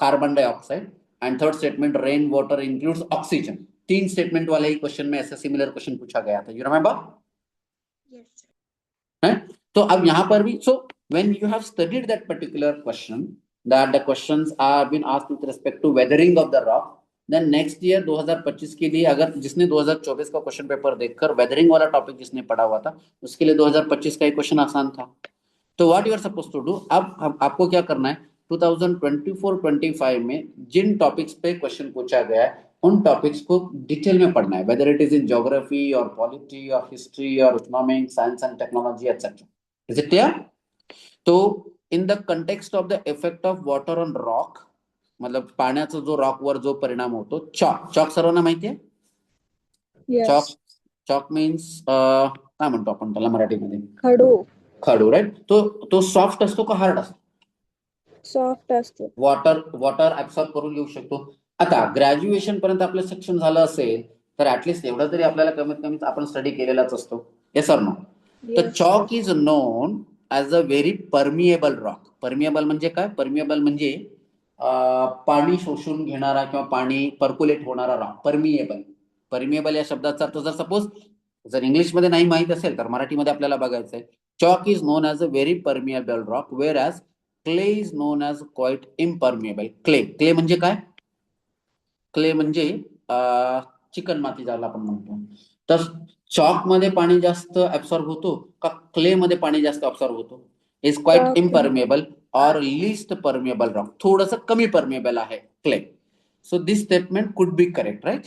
S1: carbon dioxide and third statement rain water includes oxygen. 3 statement वाले ही question में ऐसा similar question पूछा गया था. You remember?
S3: Yes.
S1: तो अब यहाँ पर भी so when you have studied that particular question, that the questions are been asked with respect to weathering of the rock, then next year 2025 के लिए अगर जिसने 2024 का क्वेश्चन पेपर देखकर वेदरिंग वाला टॉपिक जिसने पढ़ा हुआ था उसके लिए 2025 का ही क्वेश्चन आसान था. तो what you are suppose to do, अब आपको क्या करना है 2024-25 में जिन टॉपिक्स पे क्वेश्चन पूछा गया है उन टॉपिक्स को डिटेल में पढ़ना है, whether it is in geography और पॉलिटी और हिस्ट्री और economics, science and technology etcetera. Is it clear? तो in the context of the effect of water on rock, मतलब पाण्याचा जो रॉक वर जो परिणाम होतो, चॉक. चॉक सर्वांना माहिती आहे? चॉक. चॉक मीन्स काय म्हणतो आपण त्याला मराठीमध्ये?
S2: खडू.
S1: खडू. राईट. तो सॉफ्ट असतो का हार्ड असतो?
S2: सॉफ्ट असते.
S1: वॉटर ऍब्सॉर्ब करून घेऊ शकतो. आता ग्रॅज्युएशन पर्यंत आपलं शिक्षण झालं असेल तर ऍटलिस्ट एवढं तरी आपल्याला कमीत कमी आपण स्टडी केलेलाच असतो. Yes or no? तर
S2: Yes,
S1: chalk is known as a very permeable rock. Permeable म्हणजे काय? परमिएबल म्हणजे पाणी शोषून घेणारा किंवा पाणी पर्क्युलेट होणारा रॉक. परमिएबल या शब्दाचा अर्थ जर सपोज जर इंग्लिशमध्ये नाही माहित असेल तर मराठीमध्ये आपल्याला बघायचं आहे. Chalk is known as a very permeable rock whereas clay is known as quite impermeable. Clay म्हणजे काय? क्ले म्हणजे चिकन माती ज्याला आपण म्हणतो. तर चॉक मध्ये पाणी जास्त ऍब्सॉर्ब होतो का क्ले मध्ये पाणी जास्त ऍब्सॉर्ब होतो? Is quite
S2: Chalk.
S1: Impermeable or least permeable rock. थोडंसं कमी परमिएबल आहे clay. So this statement could be correct, right?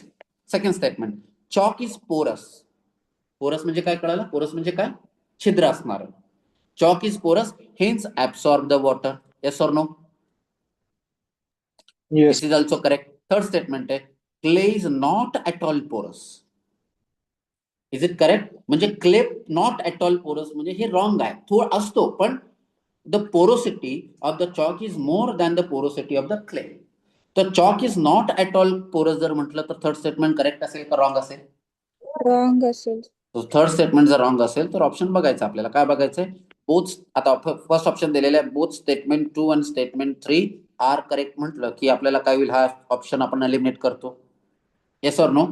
S1: Second statement, chalk is porous. Porous म्हणजे काय कळालं? पोरस म्हणजे काय? छिद्र असणार. Chalk is porous hence absorb the water. Yes or no?
S4: Yes.
S1: This is also correct. Third statement आहे, clay is not at all porous. Is it correct? म्हणजे clay not at all porous म्हणजे हे wrong आहे. थोडं असतो पण the porosity of the chalk is more than the porosity of the clay. तर chalk is not at all porous जर म्हटलं तर थर्ड स्टेटमेंट करेक्ट असेल का रॉंग असेल?
S2: Wrong असेल.
S1: थर्ड स्टेटमेंट जर रॉंग असेल तर ऑप्शन बघायचं आपल्याला. काय बघायचंय? बोथ. आता फर्स्ट ऑप्शन दिलेलं आहे बोथ स्टेटमेंट 2 आणि स्टेटमेंट 3 आर करेक्ट म्हटलं की आपल्याला काय होईल? हा ऑप्शन आपण एलिमिनेट करतो. Yes or no?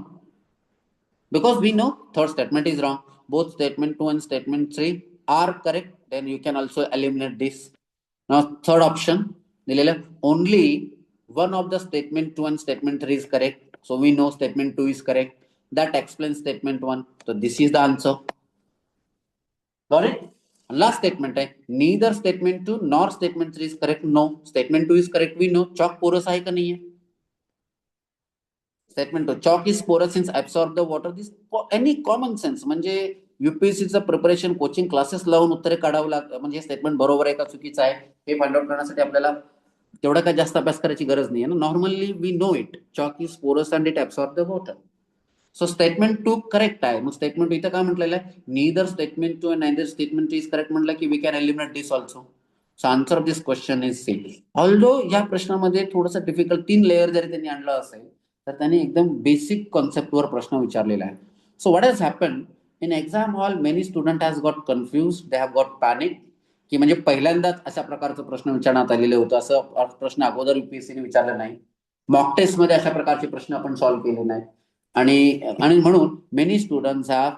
S1: Because we know third statement is wrong. Both statement 2 and statement 3 are correct. Then you can also eliminate this. Now third option दिलेलं only one of the statement 2 and statement 3 is correct. So we know statement 2 is correct. That explains statement 1. So this is the answer. Got it? Last statement है neither statement 2 nor statement 3 is correct. No, statement 2 is correct. We know chalk porous है का नहीं है? Statement chalk is porous since absorb the water. This any common sense म्हणजे युपीएससीचं preparation coaching classes लावून उत्तरे काढावं लागतं. म्हणजे स्टेटमेंट बरोबर आहे का चुकीचं आहे हे फाइंड आउट करण्यासाठी आपल्याला तेवढा काय जास्त अभ्यास करायची गरज नाही आहे ना. Normally we know it, chalk is porous and it absorb the water. So statement 2 correct आहे. मग स्टेटमेंट 2 इथं काय म्हटलेलं आहे? Neither statement 2 and neither statement 3 is correct म्हटलं की we can eliminate this also. So answer of this question is C. Although या प्रश्नामध्ये थोडंसं डिफिकल्ट 3 लेअर जरी त्यांनी आणलं असेल तर त्यांनी एकदम बेसिक कॉन्सेप्टवर प्रश्न विचारलेला आहे. So what has happen in exam hall? Many student has got confuse, they have got panic की म्हणजे पहिल्यांदाच अशा प्रकारचं प्रश्न विचारण्यात आलेले होतं. असं प्रश्न अगोदर युपीएससीने विचारलं नाही. मॉक टेस्ट मध्ये अशा प्रकारचे प्रश्न आपण सॉल्व्ह केले नाही आणि म्हणून many students have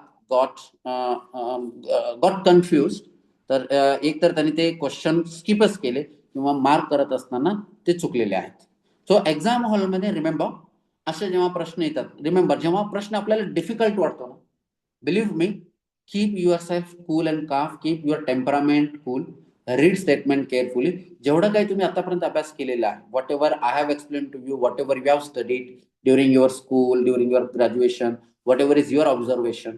S1: got confuse. तर एक तर त्यांनी ते क्वेश्चन स्किपच केले किंवा मार्क करत असताना ते चुकलेले आहेत. सो एक्झाम हॉलमध्ये रिमेंबर असे जेव्हा प्रश्न येतात, रिमेंबर जेव्हा प्रश्न आपल्याला डिफिकल्ट वाटतो ना, believe me, keep yourself cool and calm, keep your temperament cool, read statement carefully. जेवढं काही तुम्ही आतापर्यंत अभ्यास केलेला आहे, whatever I have explain to you, whatever you have studied during your school, during your graduation, whatever is your observation,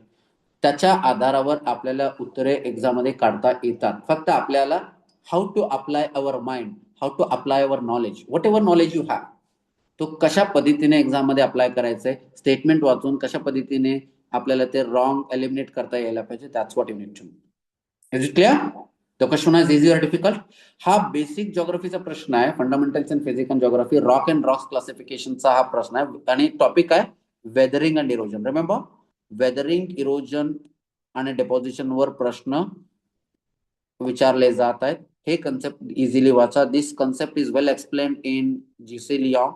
S1: त्याच्या आधारावर आपल्याला उत्तरे एक्झाममध्ये काढता येतात. फक्त आपल्याला how to apply our mind, how to apply our knowledge, what ever knowledge you have, तो कशा पद्धतीने एक्झाम मध्ये अप्लाय करायचंय, स्टेटमेंट वाचून कशा पद्धतीने आपल्याला ते रॉंग एलिमिनेट करता यायला पाहिजे. That's what you need to know. Is it clear? The question is easy or difficult? हा बेसिक ज्योग्राफीचा प्रश्न आहे. Fundamentals in physics geography, rock and rocks क्लासिफिकेशनचा हा प्रश्न आहे आणि टॉपिक आहे weathering and erosion. Remember, weathering, erosion आणि डेपोजिशन वर प्रश्न विचारले जात आहेत. हे कन्सेप्ट इझिली वाचा. This concept is well explained in GC लिओ.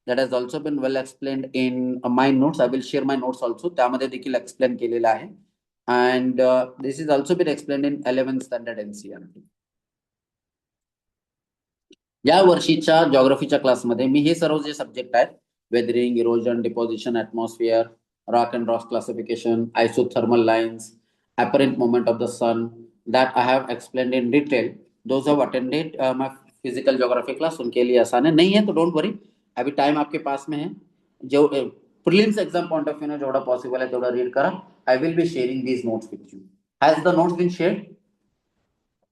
S1: That has also been well explained in my notes. I will share my notes also. त्यामध्ये देखील एक्सप्लेन केलेलं आहे. And this is also been explained in 11th standard NCERT. या वर्षीच्या ज्योग्राफीच्या क्लासमध्ये मी हे सर्व जे subject आहेत, weathering, erosion, deposition, atmosphere, rock and rocks classification, isothermal lines, apparent movement of the sun, that I have explained in detail. Those who have attended my physical geography class, उनके लिए आसान है. नहीं है तो डोंट वरी, अभी time आपके पास में है. जो prelims exam point of view ने जेवढा पॉसिबल है तेवढा रीड करा. I will be sharing these notes with you. Has the notes been shared?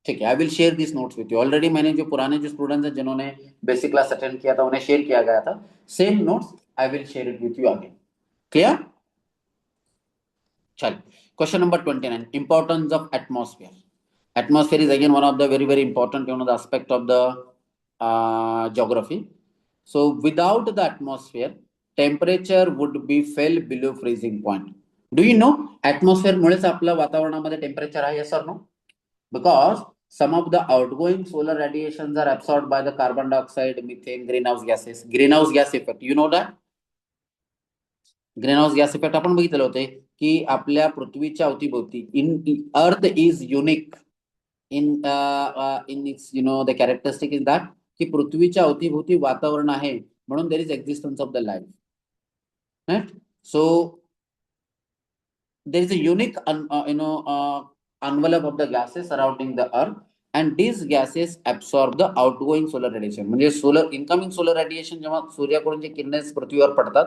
S1: ठीक है, I will share this notes with you. Already मैंने जो पुराने जो स्टूडेंट्स हैं जिन्होंने बेसिक क्लास अटेंड किया था उन्हें शेयर किया गया था. Same notes I will share it with you again. Clear? चल, question number 29, importance of atmosphere. Atmosphere is again one of the very important, the aspect of the geography. So without the atmosphere, temperature would be fell below freezing point. Do you know atmosphere मुळेच आपल्या वातावरणामध्ये temperature आहे, yes or no? Because some of the outgoing solar radiations are absorbed by the carbon dioxide, methane, greenhouse gases. Greenhouse gas effect, you know that? Greenhouse gas effect आपण बघितलं होते की आपल्या पृथ्वीच्या अवतीभोवती in earth is unique in its the characteristic is that की पृथ्वीच्या अवतीभोवती वातावरण आहे म्हणून there is existence of the life, right? So there is a unique envelope of the gases surrounding the earth and these gases absorb the outgoing solar radiation. म्हणजे solar incoming solar radiation जेव्हा सूर्याकडून जे किरणे पृथ्वीवर पडतात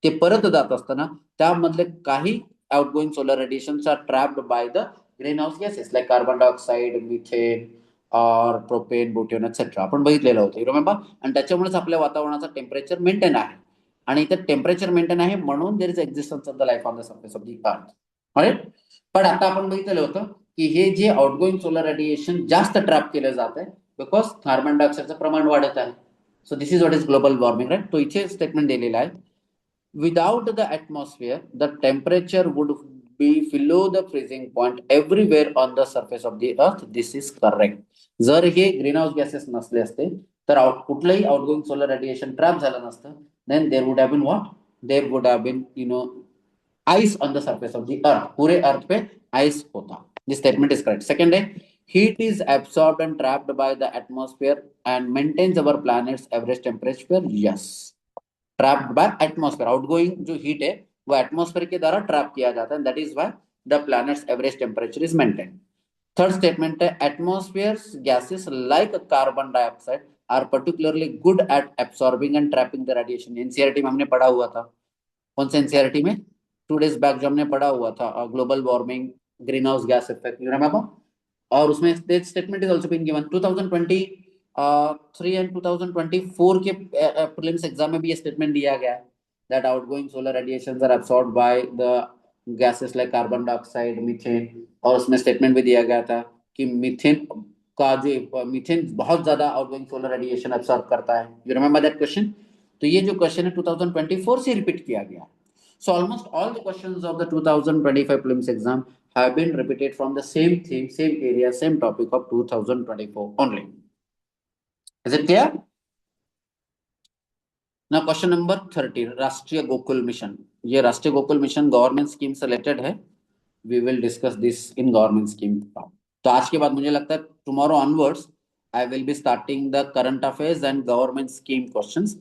S1: ते परत जात असताना त्यामधले काही outgoing solar radiations are trapped by the greenhouse gases like carbon dioxide, methane और प्रोपेन, बुटेन एक्सेट्रा आपण बघितलेलं होतं, रिमेंबर? आणि त्याच्यामुळेच आपल्या वातावरणाचं टेम्परेचर मेंटेन आहे आणि इथे टेम्परेचर मेंटेन आहे म्हणून there is existence of the life on the surface of the earth, right? पण आता आपण बघितलेलं होतं की हे जे आउटगोइंग सोलर रेडिएशन जास्त ट्रॅप केलं जात आहे बिकॉज कार्बन डायऑक्साईडचं प्रमाण वाढत आहे. So this is what is global warming, right? तो इथे स्टेटमेंट दिलेला आहे. Without the atmosphere, the temperature would be below the freezing point everywhere on the surface of the earth. This is correct. जर हे green house gases नसले असते तर कुठलंही outgoing solar radiation trap झालं नसतं. Then there would have been what? There would have been ice on the surface of the earth. पूरे earth पे ice होता. This statement is correct. Second है, heat is absorbed and trapped by the atmosphere and maintains our planet's average temperature. Yes, trapped by atmosphere. Outgoing जो heat है वो atmosphere के द्वारा trap किया जाता है, that is why the planet's average temperature is maintain. Third statement है, atmosphere gases like carbon dioxide are particularly good at absorbing and trapping the radiation. NCERT में हमने पढ़ा हुआ था. कौन से एनसीईआरटी में? 2 days बैक जो हमने पढ़ा हुआ था global warming, greenhouse gas effect, you remember? और उसमें statement is also been given. 2023 and 2024 के प्रीलिम्स एग्जाम में भी ये स्टेटमेंट दिया गया that outgoing solar radiations are absorbed by the gases like carbon dioxide, methane. और उसमें स्टेटमेंट भी दिया गया था कि मीथेन का जो मीथेन बहुत ज्यादा आउटगोइंग सोलर रेडिएशन अब्सॉर्ब करता है. You remember that question? तो ये जो क्वेश्चन है 2024 से रिपीट किया गया. So almost all the questions of the 2025 prelims exam have been repeated from the same theme, same area, same topic of 2024 only. Is it clear? Now question number 30, राष्ट्रीय Gokul mission. ये राष्ट्रीय Gokul mission government scheme से related है. We will discuss this in government scheme. तो आज के बाद मुझे लगता है tomorrow onwards I will be starting the current affairs and government scheme questions.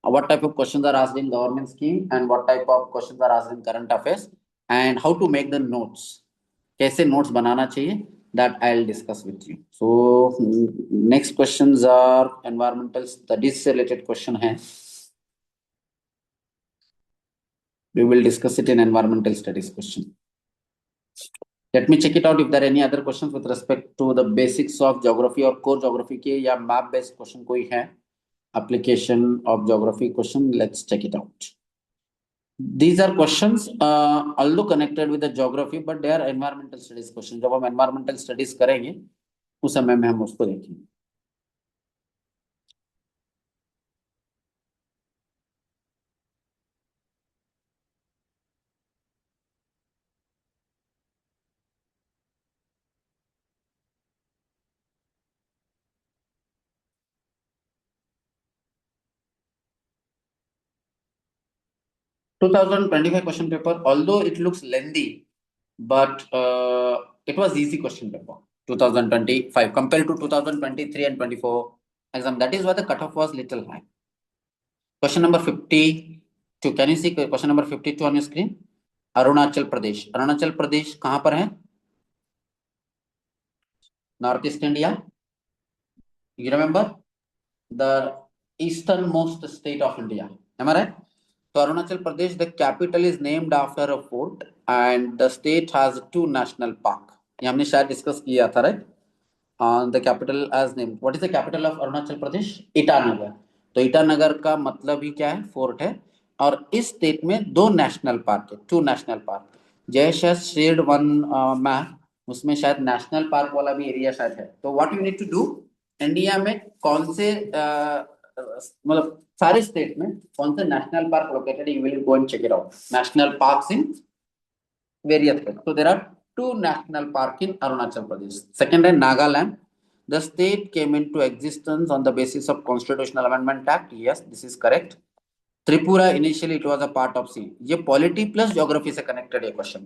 S1: What type of questions are asked in government scheme and what type of questions are asked in current affairs and how to make the notes. कैसे notes बनाना चाहिए, that I'll discuss with you. So next questions are environmental studies से related question है. We will discuss it in environmental studies question. Let me check it out if there are any other questions with respect to the basics of geography or core geography के या map based question कोई है. Application of geography question, let's check it out. These are questions although connected with the geography but they are environmental studies questions. जब हम environmental studies करेंगे उस समय में हम उसको देखेंगे. Two 2025 question paper, although it looks lengthy, but it was easy question paper. 2025 compared to 2023 and 24 exam. That is why the cutoff was little high. Question number 52. Can you see question number 52 on your screen? Arunachal Pradesh. Arunachal Pradesh कहां पर है? North east India. You remember the easternmost state of India. Am I right? So Arunachal Pradesh, the capital is named after a fort and the state has 2 national park. ये हमने शायद discuss किया था, right? The capital as named. What is the capital of Arunachal Pradesh? Itanagar. तो ईटानगर का मतलब ही क्या है? फोर्ट है. और इस स्टेट में 2 नेशनल पार्क है, 2 नेशनल पार्क. जय शायद शेयर्ड वन मैप, उसमें शायद नेशनल पार्क वाला भी एरिया शायद है. तो what you need to do India में कौन से मतलब सारे स्टेट में कौन से national park located, you will go and check it out, national parks in various states. So there are two national park in Arunachal Pradesh. Second is Nagaland. The state came into existence on the basis of Constitutional Amendment Act. Yes, this is correct. Tripura initially it was a part of C. ये polity plus geography से connected है question.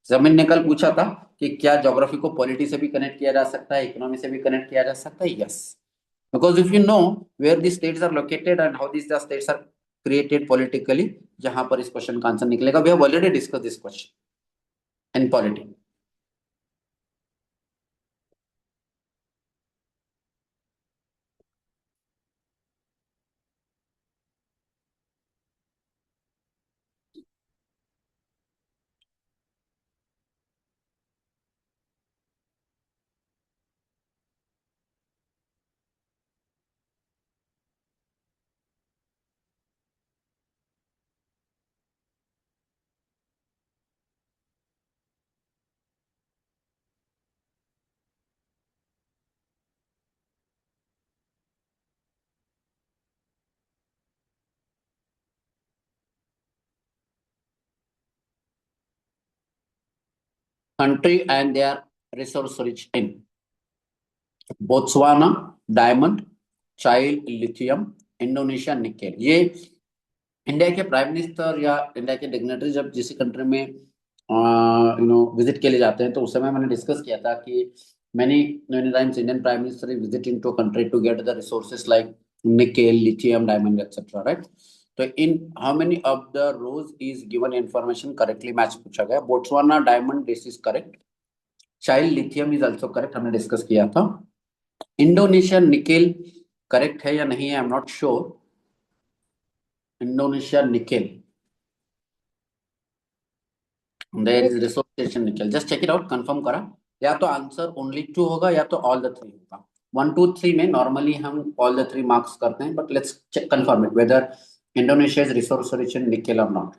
S1: जमीन ने कल पूछा था कि क्या ज्योग्राफी को पॉलिटी से भी कनेक्ट किया जा सकता है, इकोनॉमी से भी कनेक्ट किया जा सकता है। Yes, because if you know where the states are located and how this the states are created politically, जहां पर इस क्वेश्चन का आंसर निकलेगा। We have already discuss this question in polity. Country and they are resource rich in Botswana, diamond, Chile, lithium, Indonesia, nickel. ये India के prime minister या India के dignitary जब जिस कंट्री में विजिट के लिए जाते हैं, तो उस समय मैंने डिस्कस किया था कि many times Indian Prime Minister is visiting to a country to get the resources like nickel, lithium, diamond, etc. Right? तो in how many of the rows is given information correctly match पूछा गया। Botswana diamond, this is correct. Chile lithium is also correct, हमने discuss किया था। Indonesia nickel correct है या नहीं है, I am not sure. Indonesia nickel, there is resource nickel, just check it out, confirm करा। या तो आंसर ओनली 2 होगा या तो ऑल द 3 होगा। 1 2 3 में नॉर्मली हम ऑल द 3 मार्क्स करते हैं, but let's check confirm it whether Indonesia is resource rich in nickel और not.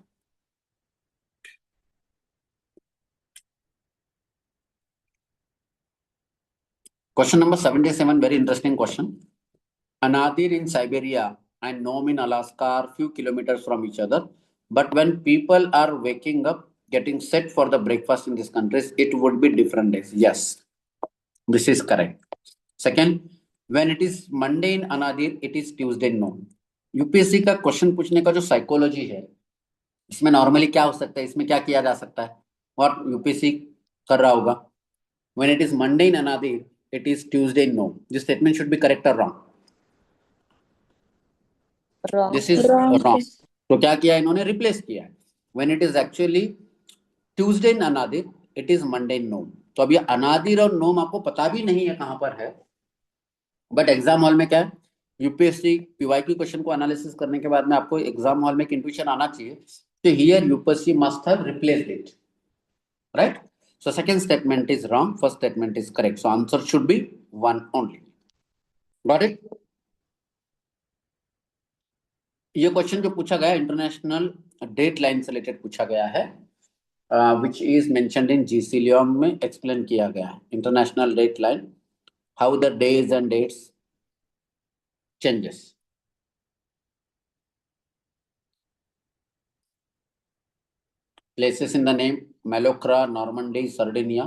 S1: Question number 77, very interesting question. Anadir in Siberia and Nome in Alaska are few kilometers from each other, but when people are waking up, getting set for the breakfast in these countries, it would be different days. Yes, this is correct. Second, when it is Monday in Anadir, it is Tuesday in Nome. UPSC का question पूछने का जो psychology है, इसमें normally क्या हो सकता है, इसमें क्या किया जा सकता है और यूपीएससी कर रहा होगा। When it is Monday in Anadir, it is Tuesday in Nome. This statement should be correct or wrong?
S3: Wrong.
S1: This is
S2: Wrong.
S1: wrong. तो क्या किया इन्होंने, रिप्लेस किया। When it is actually Tuesday in Anadir, it is Monday in Nome. तो अब ये अनादिर और नोम आपको पता भी नहीं है कहां पर है, बट एग्जाम हॉल में क्या है, यूपीएससी पीवाईक्यू क्वेश्चन को एनालिसिस करने के बाद में आपको एग्जाम हॉल में एक इंट्यूशन आना चाहिए। तो here UPSC must have replaced it, right? So second statement is wrong, first statement is correct. So answer should be 1 only. Got it? ये क्वेश्चन जो पूछा गया इंटरनेशनल डेट लाइन से रिलेटेड पूछा गया है, which is mentioned in GCLIOM में explain किया गया है। International date line, how the days and dates changes. Places in the name: Mallorca, Normandy, Sardinia.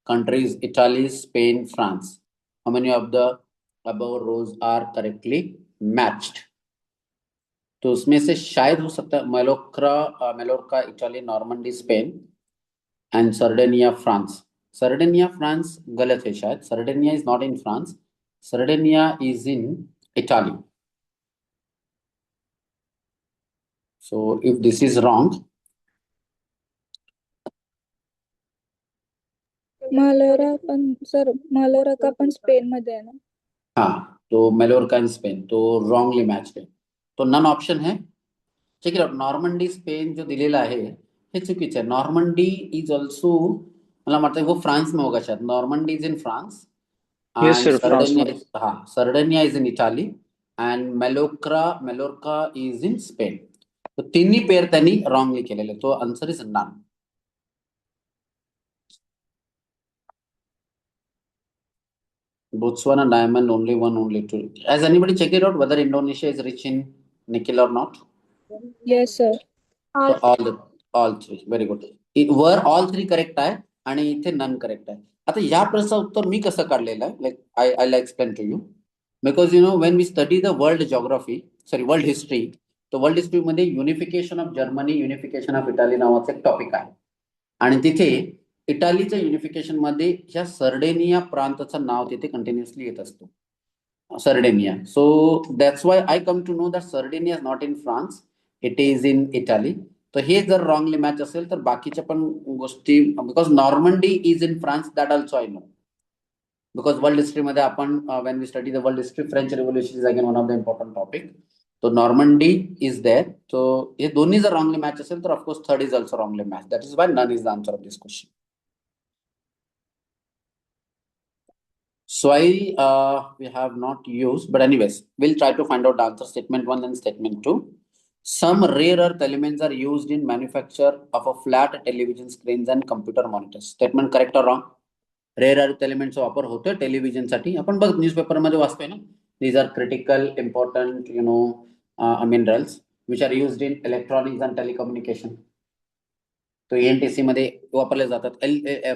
S1: Countries: Italy, Spain, France. How many of the above rows are correctly matched? तो उसमें से शायद हो सकता है Mallorca Italy, Normandy Spain and Sardinia France. Sardinia France गलत है शायद, Sardinia is not in France, Sardinia is in Italy. So if this is wrong,
S2: Mallorca पण सर, मालोरा का पण स्पेन मध्ये आहे ना।
S1: हाँ, तो मेलोर्का इन स्पेन, तो रॉन्गली मैच्ड है, तो नन ऑप्शन है। Check it out, Normandy Spain जो दिलेला आहे हे चुकीचं आहे। नॉर्मंडी इज ऑल्सो, मला वाटतं वो फ्रांस में होगा शायद। Normandy is in France
S4: Yes,
S1: and
S4: sir, France
S1: Sardinia
S4: मध्ये.
S1: is, हाँ, Sardinia is in Italy and Mallorca is in Spain. तो तिन्ही पेर त्यांनी रॉंगली केलेले, तो answer is none. Botswana diamond, only one, only two. Has anybody checked it out whether Indonesia is rich in nickel or not?
S2: Yes, sir.
S1: So all three. Very good. Were all three correct आहे आणि इथे none correct आहे. आता या प्रश्नाचं उत्तर मी कसं काढलेलं आहे, like I'll explain to you. Because when we study the world history, तर वर्ल्ड हिस्ट्री मध्ये unification of Germany, unification of Italy नावाचं एक टॉपिक आहे. आणि तिथे इटालीच्या युनिफिकेशन मध्ये ह्या सर्डेनिया प्रांताचं नाव तिथे कंटिन्युअसली येत असतो. Sardinia. So that's why I come to know that Sardinia is not in France, it is in Italy. तर हे जर रॉंगली मॅच असेल तर बाकीच्या पण गोष्टी, because Normandy is in France, that also I know. Because world हिस्ट्रीमध्ये आपण when we study the world history, French revolution is again one of the important topic. तो नॉर्मंडी इज देअर. सो हे दोन्ही जर रॉंगली मॅच असेल तर of course third is also wrongly match. That is why none is the answer of this question. So we have not used, but anyways, we'll try to find out the answer. Statement 1 and statement 2. Some rare earth elements are used in manufacture of a flat television screens and computer monitors. Statement correct or wrong? Rare earth elements वापर होतोय television साठी. आपण बघ newspaper मध्ये वाचतोय ना. These are critical, important, minerals which are used in electronics and telecommunication. तो ENTC मध्ये वापरले जातात.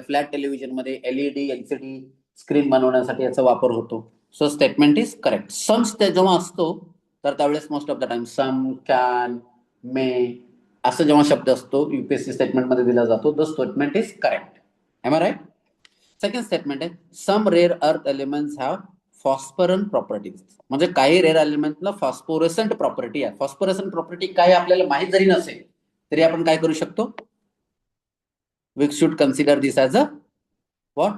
S1: फ्लॅट टेलिव्हिजन मध्ये LED, LCD स्क्रीन बनवण्यासाठी याचा वापर होतो. So statement is correct. Some जेव्हा असतो तर त्यावेळेस most of the time some, can, may असं जेव्हा शब्द असतो UPSC स्टेटमेंट मध्ये दिला जातो, the statement is correct. Am I right? Second statement आहे some rare earth elements have phosphorescent properties. म्हणजे काही रेअर एलिमेंटला फॉस्फोरसंट प्रॉपर्टी आहे. फॉस्फोरसंट प्रॉपर्टी काय आपल्याला माहित जरी नसेल तरी आपण काय करू शकतो? We should consider this as a what?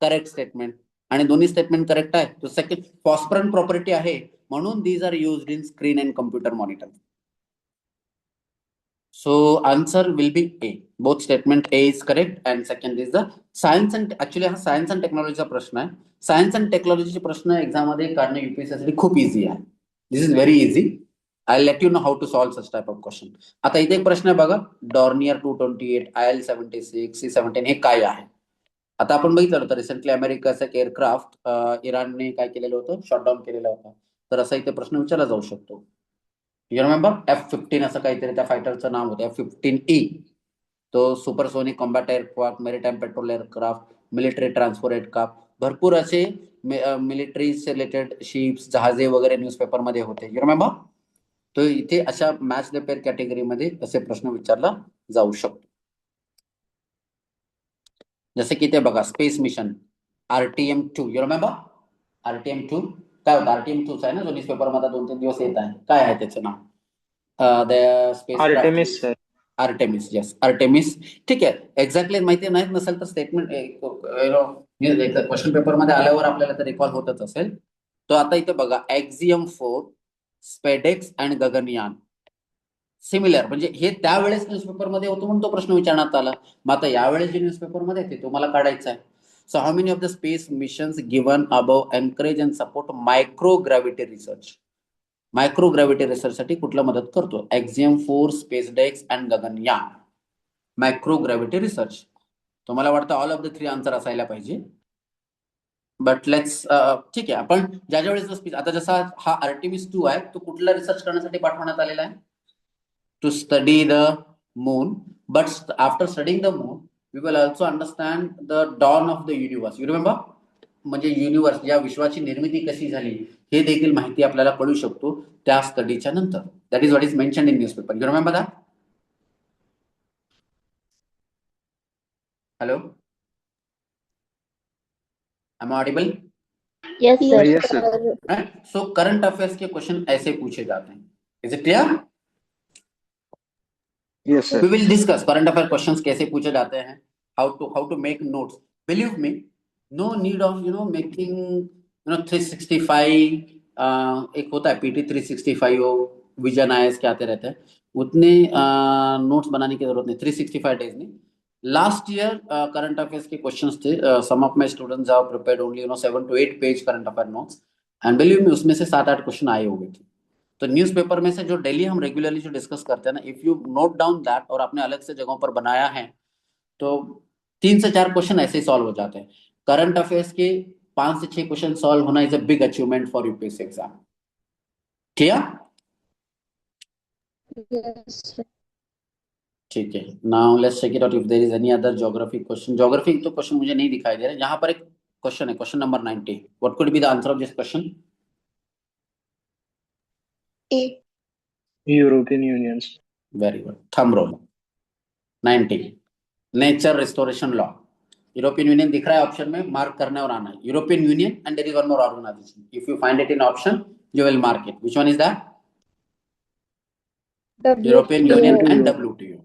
S1: Correct statement. आणि दोन्ही स्टेटमेंट करेक्ट आहे. तो सेकंड फॉस्फरंट प्रॉपर्टी आहे म्हणून these are used in screen and computer monitor. So answer will be A. Both statement A is correct and second is the science and. Actually हा science and टेक्नॉलॉजीचा प्रश्न आहे. Science and टेक्नॉलॉजीचे प्रश्न exam मध्ये काढणं UPSC साठी खूप easy आहे. This is very easy. I let you know how to solve such type of question. आता इथे एक प्रश्न आहे बघा, डॉर्नियर 228, IL-76, C-17 हे काय आहे? आता आपण बघितलं होतं रिसेंटली अमेरिकाचा एक एअरक्राफ्ट इराणने काय केलेलं होतं, शॉटडाऊन केलेला होता. तर असा इथे प्रश्न विचारला जाऊ शकतो. यू रिमेंबर F-15 असं काहीतरी त्या फायटरचं नाव होतं, F-15E. तो supersonic combat aircraft, maritime petrol aircraft, military transport aircraft, भरपूर असे मिलिटरी रिलेटेड शिप्स, जहाजे वगैरे न्यूजपेपर मध्ये होते. You remember? तो इथे अशा मॅच द पेअर कॅटेगरीमध्ये असे प्रश्न विचारला जाऊ शकतो. जसे की ते बघा space mission RTM-2. You remember RTM-2 काय होतं? RTM-2 आहे ना, जो न्यूजपेपर मध्ये 2-3 दिवस येत आहे. काय आहे त्याचं नाव? Space
S4: Artemis sir.
S1: Artemis. Yes, Artemis. ठीक आहे. एक्झॅक्टली माहिती नाही नसेल तर स्टेटमेंट क्वेश्चन पेपर मध्ये आल्यावर आपल्याला तर रिकॉल होतच असेल. तो आता इथे बघा Axiom-4, SpaDeX and Gaganyaan similar. म्हणजे हे त्यावेळेस न्यूजपेपर मध्ये होतो म्हणून तो प्रश्न विचारण्यात आला. मग आता यावेळेस जे न्यूजपेपर मध्ये ते तुम्हाला काढायचं आहे. So how many of the space missions given above encourage and support microgravity research? Microgravity research साठी कुठला मदत करतो? Axiom-4, SpaDeX and Gaganyaan. Microgravity research. तुम्हाला वाटतं ऑल ऑफ द 3 आन्सर असायला पाहिजे. बट लेट्स ठीक आहे. आपण ज्या वेळेस आता जसा हा Artemis-2 आहे तो कुठला रिसर्च करण्यासाठी पाठवण्यात आलेला आहे? To study the moon, but after studying the moon, we will also understand the dawn of the universe. You remember? म्हणजे युनिवर्स या विश्वाची निर्मिती कशी झाली हे देखील माहिती आपल्याला कळू शकतो त्या स्टडीच्या नंतर. That is what is mentioned in newspaper. You remember that? Hello, am I audible?
S3: Yes, sir.
S4: Yes, sir.
S1: Right. So current affairs के क्वेश्चन ऐसे पूछे जाते हैं. Is it clear?
S4: Yes, sir.
S1: We will discuss current affair questions कैसे पूछे जाते हैं, how to make notes. Believe me, no need of making 365 एक होता है PT 365 हो, विजन IAS के आते रहते हैं, उतने नोट्स बनाने की जरूरत नहीं. 365 डेज नहीं. लास्ट ईयर करंट अफेयर्स के क्वेश्चंस थे. Some of my students have prepared only 7 to 8 page current affair notes and believe me उसमें से 7-8 क्वेश्चन आए हुए थे. तो न्यूज़पेपर में से जो डेली हम रेगुलरली जो डिस्कस करते हैं ना, if you note down that और आपने अलग से जगहों पर बनाया है तो 3 से 4 क्वेश्चन ऐसे ही सॉल्व हो जाते हैं. करंट अफेयर्स के 5 से 6 क्वेश्चन सॉल्व होना is a big achievement for UPSC exam. Clear?
S3: Yes, sir.
S1: ठीक है. Now let's check it out if there is any other geography question. Geography तो क्वेश्चन मुझे नहीं दिखाई दे रहा. यहाँ पर एक क्वेश्चन है, question number 90. What could be the answer of this question?
S3: A.
S4: European Union.
S1: Very good. Thumb rule. 90. Nature restoration law. European Union दिख रहा है ऑप्शन में, मार्क करना है और आना है. European Union and there is one more organisation. If you find it in option you will mark it. Which one is that? European Union and WTO.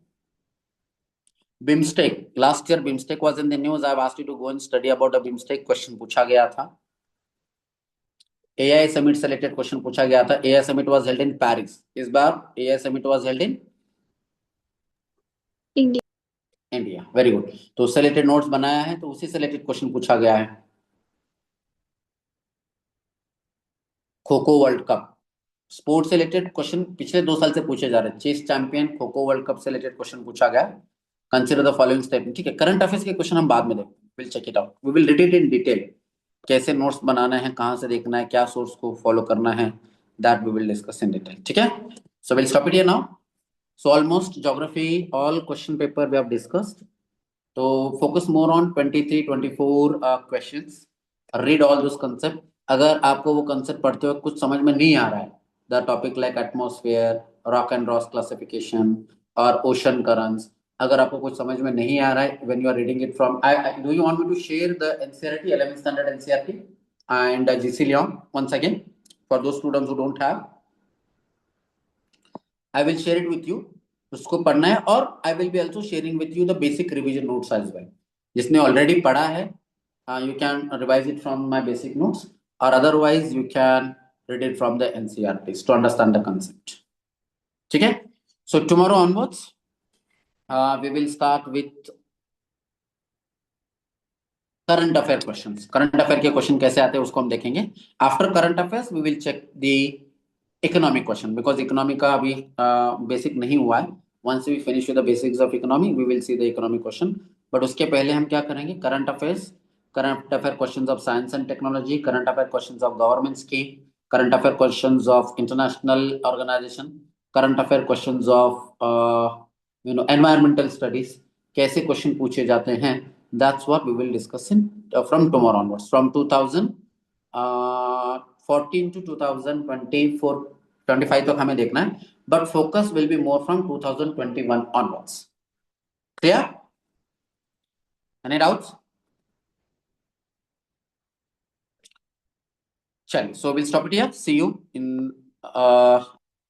S1: BIMSTEC. Last year BIMSTEC was in the news. I've asked you to go and study about a BIMSTEC. Question पूछा गया था. AI Summit से related question पूछा गया था. AI Summit was held in Paris. इस बार AI Summit was held in
S3: India.
S1: India. Very good. तो उससे related notes बनाया है, तो उसी से related question पूछा गया है. Kho kho world cup. Sports से रिलेटेड क्वेश्चन पिछले 2 साल से पूछे जा रहे हैं. Chess champion, kho kho world cup से रिलेटेड क्वेश्चन पूछा गया. Consider the following statement. ठीक है. करंट अफेयर्स के क्वेश्चन हम बाद में देखेंगे. Will check it out. We will read it in detail. कैसे नोट्स बनाना है, कहां से देखना है, क्या सोर्स को फॉलो करना है, that we will discuss in detail. ठीक है. So will stop it here now. So almost geography all question paper we have discussed. तो focus more on 23 24 questions. Read all this concept. अगर आपको वो concept पढ़ते हुए कुछ समझ में नहीं आ रहा है, the topic like atmosphere, rock and rocks classification और ओशन करंट्स, अगर आपको कुछ समझ में नहीं आ रहा है when you are reading it from, do you want me to share the NCERT 11th standard NCERT and GC Leon once again for those students who don't have? I will share it with you. उसको पढ़ना है. और I will be also sharing with you the basic revision notes as well. जिसने already पढ़ा है, you can revise it from my basic notes, or otherwise you can read it from the NCERTs to understand the concept. ठीक है. So tomorrow onwards we will start with current affair questions. Current affair के question कैसे आते हैं उसको हम देखेंगे. After current affairs we will check the economic question, because economy का अभी बेसिक नहीं हुआ है. Once we finish with the basics of economy we will see the economic question. But उसके पहले हम क्या करेंगे? Current affairs, current affair questions of science and technology, current affair questions of government scheme, current affair questions of international organisation, current affair questions of environmental studies. कैसे question पूछे जाते हैं, that's what we will discuss in from tomorrow onwards, from 2014 to 2024 25 तक हमें देखना है. but focus will be more from 2021 onwards. clear? any doubts? चलिए, so we'll stop it here. See you in